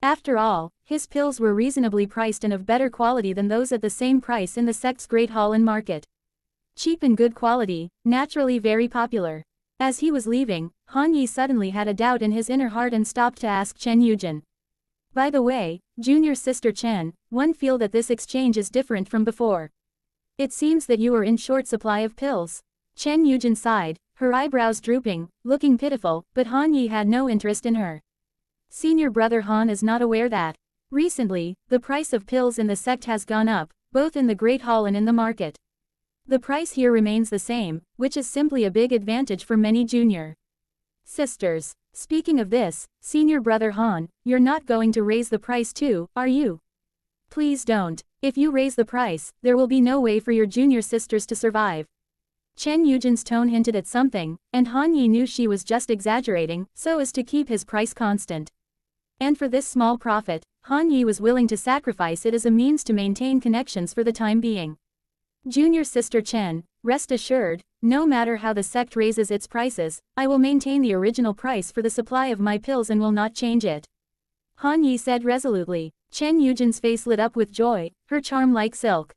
After all, his pills were reasonably priced and of better quality than those at the same price in the sect's great hall and market. Cheap and good quality, naturally very popular. As he was leaving, Han Yi suddenly had a doubt in his inner heart and stopped to ask Chen Yujin. By the way, junior sister Chen, one feel that this exchange is different from before. It seems that you are in short supply of pills. Chen Yujin sighed, her eyebrows drooping, looking pitiful, but Han Yi had no interest in her. Senior brother Han is not aware that, recently, the price of pills in the sect has gone up, both in the Great Hall and in the market. The price here remains the same, which is simply a big advantage for many junior sisters. Speaking of this, senior brother Han, you're not going to raise the price too, are you? Please don't. If you raise the price, there will be no way for your junior sisters to survive. Chen Yujin's tone hinted at something, and Han Yi knew she was just exaggerating, so as to keep his price constant. And for this small profit, Han Yi was willing to sacrifice it as a means to maintain connections for the time being. Junior sister Chen, rest assured, no matter how the sect raises its prices, I will maintain the original price for the supply of my pills and will not change it. Han Yi said resolutely. Chen Yujin's face lit up with joy, her charm like silk.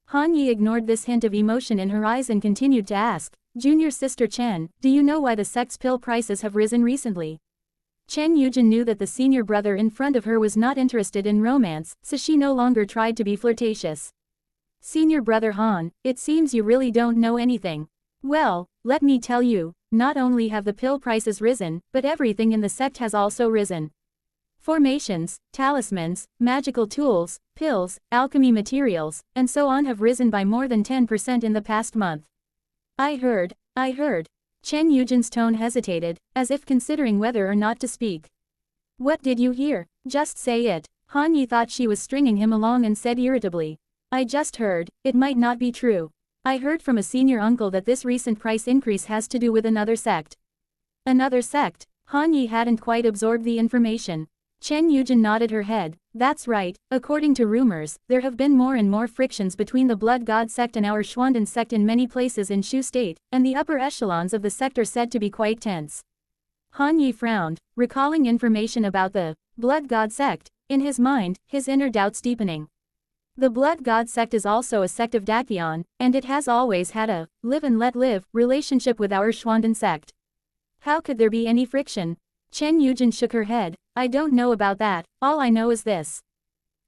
Han Yi ignored this hint of emotion in her eyes and continued to ask, Junior sister Chen, do you know why the sect's pill prices have risen recently? Chen Yujin knew that the senior brother in front of her was not interested in romance, so she no longer tried to be flirtatious. Senior brother Han, it seems you really don't know anything. Well, let me tell you, not only have the pill prices risen, but everything in the sect has also risen. Formations, talismans, magical tools, pills, alchemy materials, and so on have risen by more than 10% in the past month. I heard. Chen Yujin's tone hesitated, as if considering whether or not to speak. What did you hear? Just say it. Han Yi thought she was stringing him along and said irritably. I just heard, it might not be true. I heard from a senior uncle that this recent price increase has to do with another sect. Another sect? Han Yi hadn't quite absorbed the information. Chen Yujin nodded her head. That's right, according to rumors, there have been more and more frictions between the Blood God sect and our Xuandan sect in many places in Shu State, and the upper echelons of the sect are said to be quite tense. Han Yi frowned, recalling information about the Blood God sect, in his mind, his inner doubts deepening. The Blood God sect is also a sect of Dakion, and it has always had a live and let live relationship with our Xuandan sect. How could there be any friction? Chen Yujin shook her head. I don't know about that, all I know is this.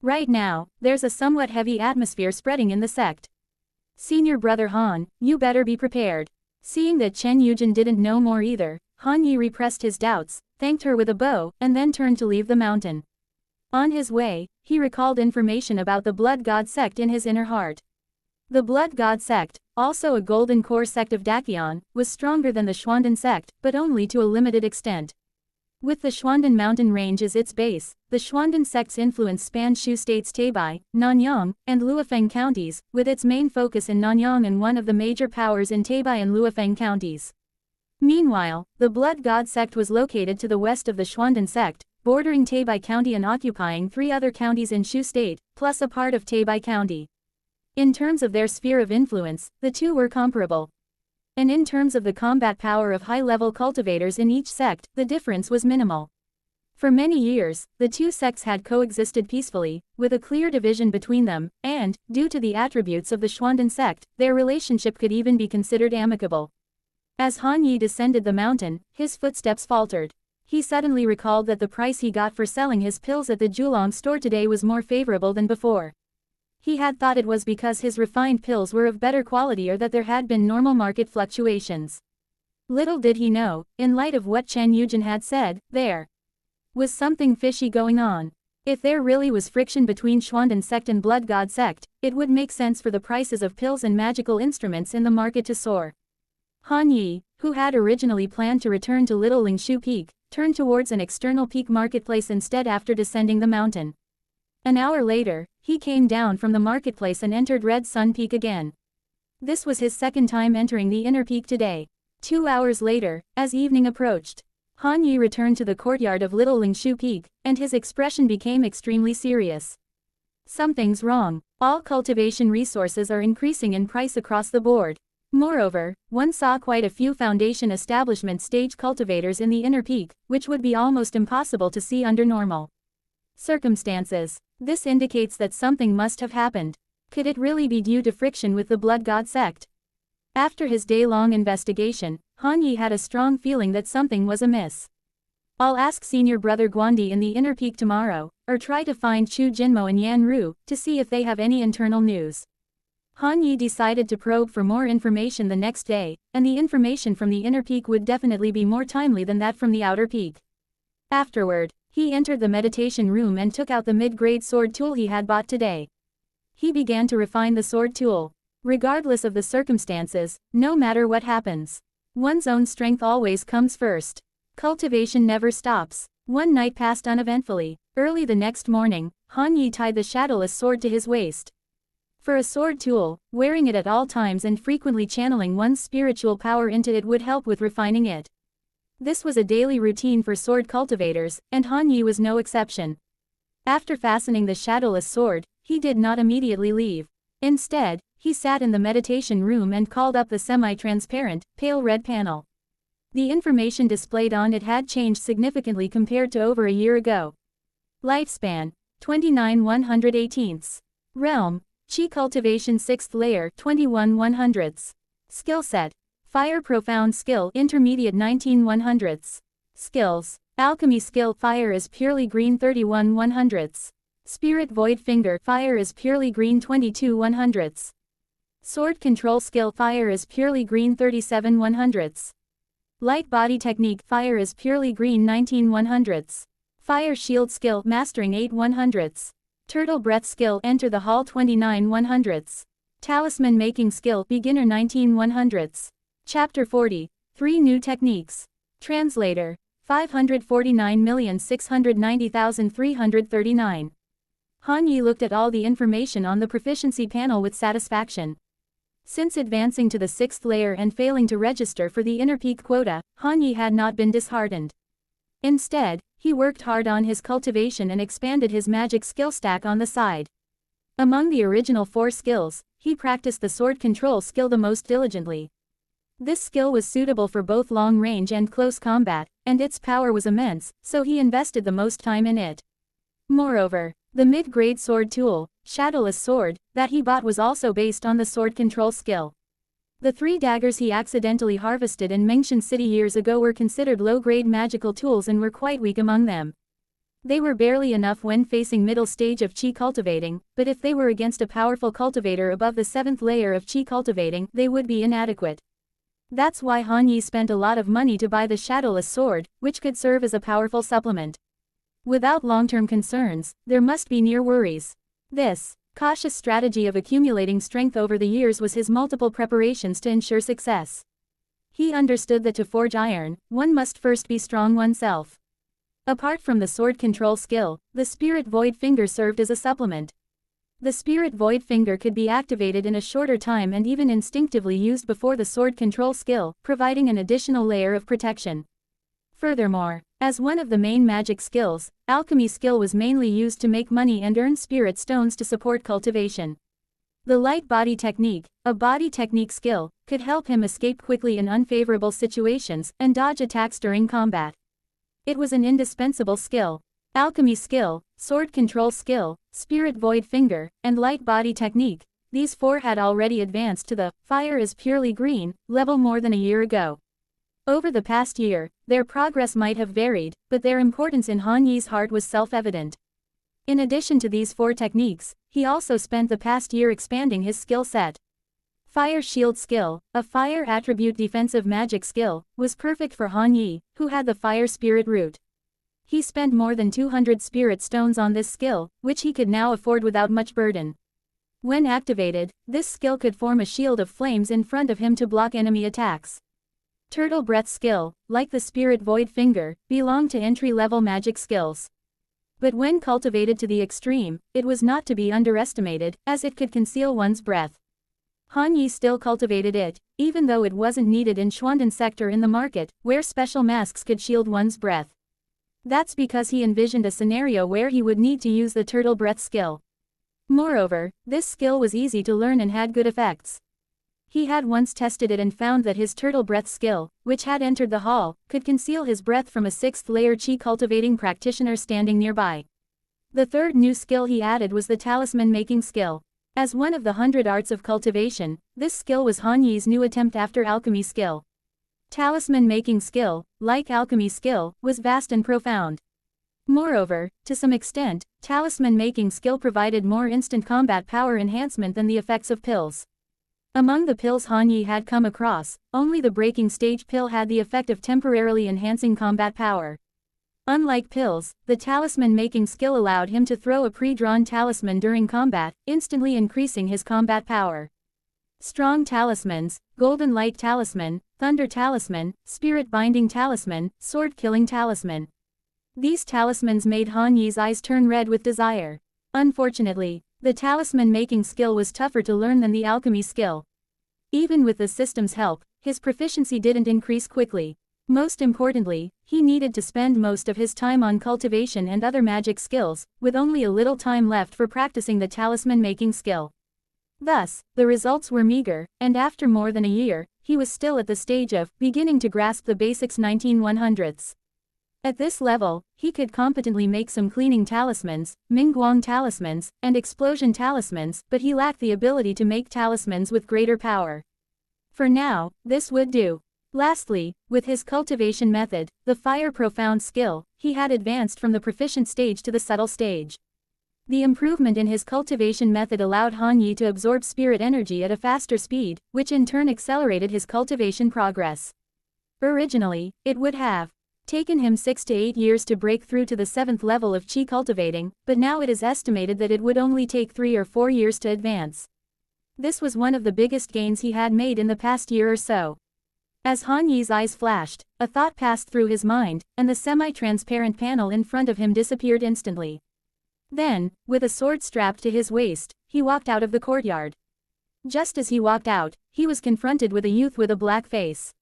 Right now, there's a somewhat heavy atmosphere spreading in the sect. Senior brother Han, you better be prepared. Seeing that Chen Yujin didn't know more either, Han Yi repressed his doubts, thanked her with a bow, and then turned to leave the mountain. On his way, he recalled information about the Blood God sect in his inner heart. The Blood God sect, also a golden core sect of Dakion, was stronger than the Xuanden sect, but only to a limited extent. With the Xuanden mountain range as its base, the Xuanden sect's influence spanned Shu states Taebai, Nanyang, and Luofeng counties, with its main focus in Nanyang and one of the major powers in Taebai and Luofeng counties. Meanwhile, the Blood God sect was located to the west of the Xuanden sect, bordering Taebai County and occupying 3 other counties in Shu State, plus a part of Taebai County. In terms of their sphere of influence, the two were comparable. And in terms of the combat power of high-level cultivators in each sect, the difference was minimal. For many years, the two sects had coexisted peacefully, with a clear division between them, and, due to the attributes of the Xuanden sect, their relationship could even be considered amicable. As Han Yi descended the mountain, his footsteps faltered. He suddenly recalled that the price he got for selling his pills at the Julong store today was more favorable than before. He had thought it was because his refined pills were of better quality or that there had been normal market fluctuations. Little did he know, in light of what Chen Yujin had said, there was something fishy going on. If there really was friction between Xuanden sect and Blood God sect, it would make sense for the prices of pills and magical instruments in the market to soar. Han Yi, who had originally planned to return to Little Lingshu Peak, turned towards an external peak marketplace instead after descending the mountain. An hour later, he came down from the marketplace and entered Red Sun Peak again. This was his second time entering the inner peak today. 2 hours later, as evening approached, Han Yi returned to the courtyard of Little Lingshu Peak, and his expression became extremely serious. Something's wrong. All cultivation resources are increasing in price across the board. Moreover, one saw quite a few foundation establishment stage cultivators in the inner peak, which would be almost impossible to see under normal circumstances. This indicates that something must have happened. Could it really be due to friction with the Blood God sect? After his day-long investigation, Han Yi had a strong feeling that something was amiss. I'll ask senior brother Guandi in the inner peak tomorrow, or try to find Chu Jinmo and Yan Ru, to see if they have any internal news. Han Yi decided to probe for more information the next day, and the information from the inner peak would definitely be more timely than that from the outer peak. Afterward, he entered the meditation room and took out the mid-grade sword tool he had bought today. He began to refine the sword tool. Regardless of the circumstances, no matter what happens, one's own strength always comes first. Cultivation never stops. One night passed uneventfully. Early the next morning, Han Yi tied the shadowless sword to his waist. For a sword tool, wearing it at all times and frequently channeling one's spiritual power into it would help with refining it. This was a daily routine for sword cultivators, and Han Yi was no exception. After fastening the shadowless sword, he did not immediately leave. Instead, he sat in the meditation room and called up the semi-transparent, pale red panel. The information displayed on it had changed significantly compared to over a year ago. Lifespan, 29 118ths. Realm, Qi Cultivation 6th Layer, 21 100ths. Skill Set, Fire Profound Skill Intermediate 19 100ths. Skills, Alchemy Skill Fire is purely green 31 100ths. Spirit Void Finger Fire is purely green 22 100ths. Sword Control Skill Fire is purely green 37 100ths. Light Body Technique Fire is purely green 19 100ths. Fire Shield Skill Mastering 8 100ths. Turtle Breath Skill Enter the Hall 29 100ths. Talisman Making Skill Beginner 19 100ths. Chapter 40, 3 New Techniques. Translator, 549,690,339. Han Yi looked at all the information on the proficiency panel with satisfaction. Since advancing to the 6th layer and failing to register for the inner peak quota, Han Yi had not been disheartened. Instead, he worked hard on his cultivation and expanded his magic skill stack on the side. Among the original 4 skills, he practiced the sword control skill the most diligently. This skill was suitable for both long range and close combat, and its power was immense, so he invested the most time in it. Moreover, the mid-grade sword tool, Shadowless Sword, that he bought was also based on the sword control skill. The 3 daggers he accidentally harvested in Mengshan City years ago were considered low-grade magical tools and were quite weak among them. They were barely enough when facing middle stage of Qi cultivating, but if they were against a powerful cultivator above the 7th layer of Qi cultivating, they would be inadequate. That's why Han Yi spent a lot of money to buy the shadowless sword, which could serve as a powerful supplement. Without long-term concerns, there must be near worries. This cautious strategy of accumulating strength over the years was his multiple preparations to ensure success. He understood that to forge iron, one must first be strong oneself. Apart from the sword control skill, the Spirit Void Finger served as a supplement. The Spirit Void Finger could be activated in a shorter time and even instinctively used before the sword control skill, providing an additional layer of protection. Furthermore, as one of the main magic skills, alchemy skill was mainly used to make money and earn spirit stones to support cultivation. The light body technique, a body technique skill, could help him escape quickly in unfavorable situations and dodge attacks during combat. It was an indispensable skill. Alchemy skill, sword control skill, spirit void finger, and light body technique, these four had already advanced to the fire is purely green level more than a year ago. Over the past year, their progress might have varied, but their importance in Han Yi's heart was self-evident. In addition to these four techniques, he also spent the past year expanding his skill set. Fire Shield skill, a fire attribute defensive magic skill, was perfect for Han Yi, who had the fire spirit root. He spent more than 200 spirit stones on this skill, which he could now afford without much burden. When activated, this skill could form a shield of flames in front of him to block enemy attacks. Turtle Breath skill, like the Spirit Void Finger, belonged to entry-level magic skills. But when cultivated to the extreme, it was not to be underestimated, as it could conceal one's breath. Han Yi still cultivated it, even though it wasn't needed in Xuanden sector in the market, where special masks could shield one's breath. That's because he envisioned a scenario where he would need to use the Turtle Breath skill. Moreover, this skill was easy to learn and had good effects. He had once tested it and found that his Turtle Breath skill, which had entered the hall, could conceal his breath from a 6th-layer chi cultivating practitioner standing nearby. The third new skill he added was the talisman making skill. As one of the 100 arts of cultivation, this skill was Han Yi's new attempt after alchemy skill. Talisman making skill, like alchemy skill, was vast and profound. Moreover, to some extent, talisman making skill provided more instant combat power enhancement than the effects of pills. Among the pills Han Yi had come across, only the breaking stage pill had the effect of temporarily enhancing combat power. Unlike pills, the talisman making skill allowed him to throw a pre-drawn talisman during combat, instantly increasing his combat power. Strong talismans, golden light talisman, thunder talisman, spirit binding talisman, sword killing talisman. These talismans made Han Yi's eyes turn red with desire. Unfortunately, the talisman making skill was tougher to learn than the alchemy skill. Even with the system's help, his proficiency didn't increase quickly. Most importantly, he needed to spend most of his time on cultivation and other magic skills, with only a little time left for practicing the talisman making skill. Thus, the results were meager, and after more than a year, he was still at the stage of beginning to grasp the basics 19/100ths. At this level, he could competently make some cleaning talismans, Mingguang talismans, and explosion talismans, but he lacked the ability to make talismans with greater power. For now, this would do. Lastly, with his cultivation method, the Fire Profound skill, he had advanced from the proficient stage to the subtle stage. The improvement in his cultivation method allowed Han Yi to absorb spirit energy at a faster speed, which in turn accelerated his cultivation progress. Originally, it would have taken him 6 to 8 years to break through to the 7th level of chi cultivating, but now it is estimated that it would only take 3 or 4 years to advance. This was one of the biggest gains he had made in the past year or so. As Han Yi's eyes flashed, a thought passed through his mind, and the semi-transparent panel in front of him disappeared instantly. Then, with a sword strapped to his waist, he walked out of the courtyard. Just as he walked out, he was confronted with a youth with a black face.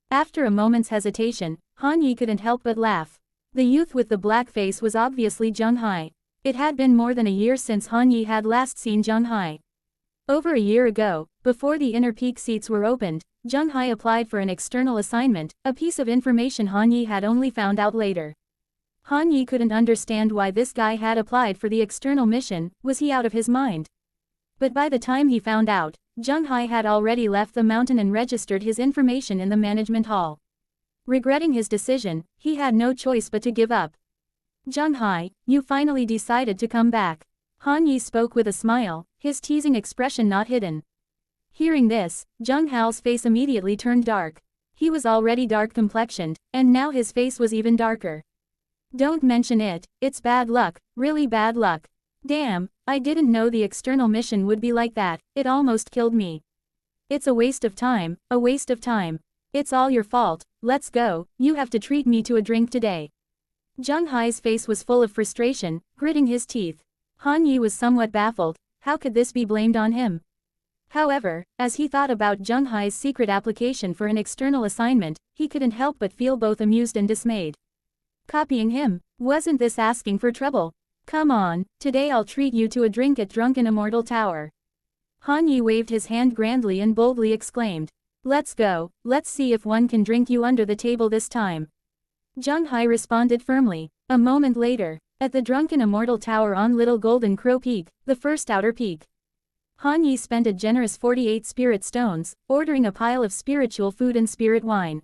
After a moment's hesitation, Han Yi couldn't help but laugh. The youth with the black face was obviously Zheng Hai. It had been more than a year since Han Yi had last seen Zheng Hai. Over a year ago, before the inner peak seats were opened, Zheng Hai applied for an external assignment, a piece of information Han Yi had only found out later. Han Yi couldn't understand why this guy had applied for the external mission. Was he out of his mind? But by the time he found out, Zheng Hai had already left the mountain and registered his information in the management hall. Regretting his decision, he had no choice but to give up. Zheng Hai, you finally decided to come back. Han Yi spoke with a smile, his teasing expression not hidden. Hearing this, Jung Hao's face immediately turned dark. He was already dark complexioned, and now his face was even darker. Don't mention it, it's bad luck, really bad luck. Damn, I didn't know the external mission would be like that, it almost killed me. It's a waste of time, a waste of time. It's all your fault, let's go, you have to treat me to a drink today. Jung Hai's face was full of frustration, gritting his teeth. Han Yi was somewhat baffled, how could this be blamed on him? However, as he thought about Jung Hai's secret application for an external assignment, he couldn't help but feel both amused and dismayed. Copying him, wasn't this asking for trouble? Come on, today I'll treat you to a drink at Drunken Immortal Tower. Han Yi waved his hand grandly and boldly exclaimed. Let's go, let's see if one can drink you under the table this time. Jung Hai responded firmly. A moment later, at the Drunken Immortal Tower on Little Golden Crow Peak, the first outer peak. Han Yi spent a generous 48 spirit stones, ordering a pile of spiritual food and spirit wine.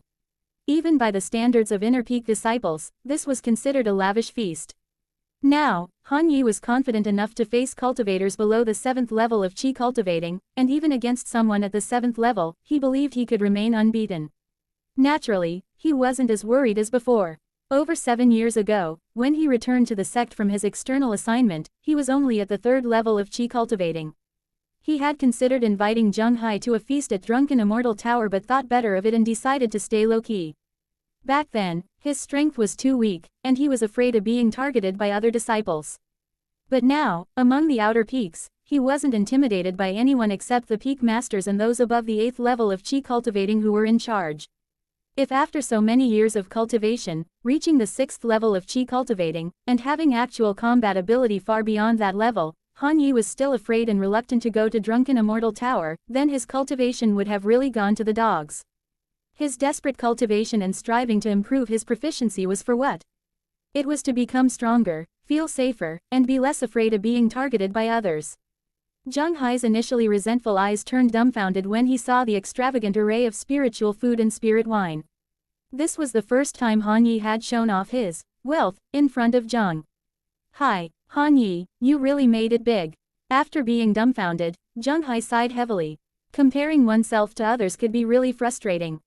Even by the standards of Inner Peak disciples, this was considered a lavish feast. Now, Han Yi was confident enough to face cultivators below the 7th level of Qi cultivating, and even against someone at the 7th level, he believed he could remain unbeaten. Naturally, he wasn't as worried as before. Over 7 years ago, when he returned to the sect from his external assignment, he was only at the 3rd level of Qi cultivating. He had considered inviting Jung Hai to a feast at Drunken Immortal Tower but thought better of it and decided to stay low-key. Back then, his strength was too weak, and he was afraid of being targeted by other disciples. But now, among the outer peaks, he wasn't intimidated by anyone except the peak masters and those above the 8th level of Qi cultivating who were in charge. If after so many years of cultivation, reaching the 6th level of Qi cultivating, and having actual combat ability far beyond that level, Han Yi was still afraid and reluctant to go to Drunken Immortal Tower, then his cultivation would have really gone to the dogs. His desperate cultivation and striving to improve his proficiency was for what? It was to become stronger, feel safer, and be less afraid of being targeted by others. Jung Hai's initially resentful eyes turned dumbfounded when he saw the extravagant array of spiritual food and spirit wine. This was the first time Han Yi had shown off his wealth in front of Jung Hai. Han Yi, you really made it big. After being dumbfounded, Jung Hai sighed heavily. Comparing oneself to others could be really frustrating.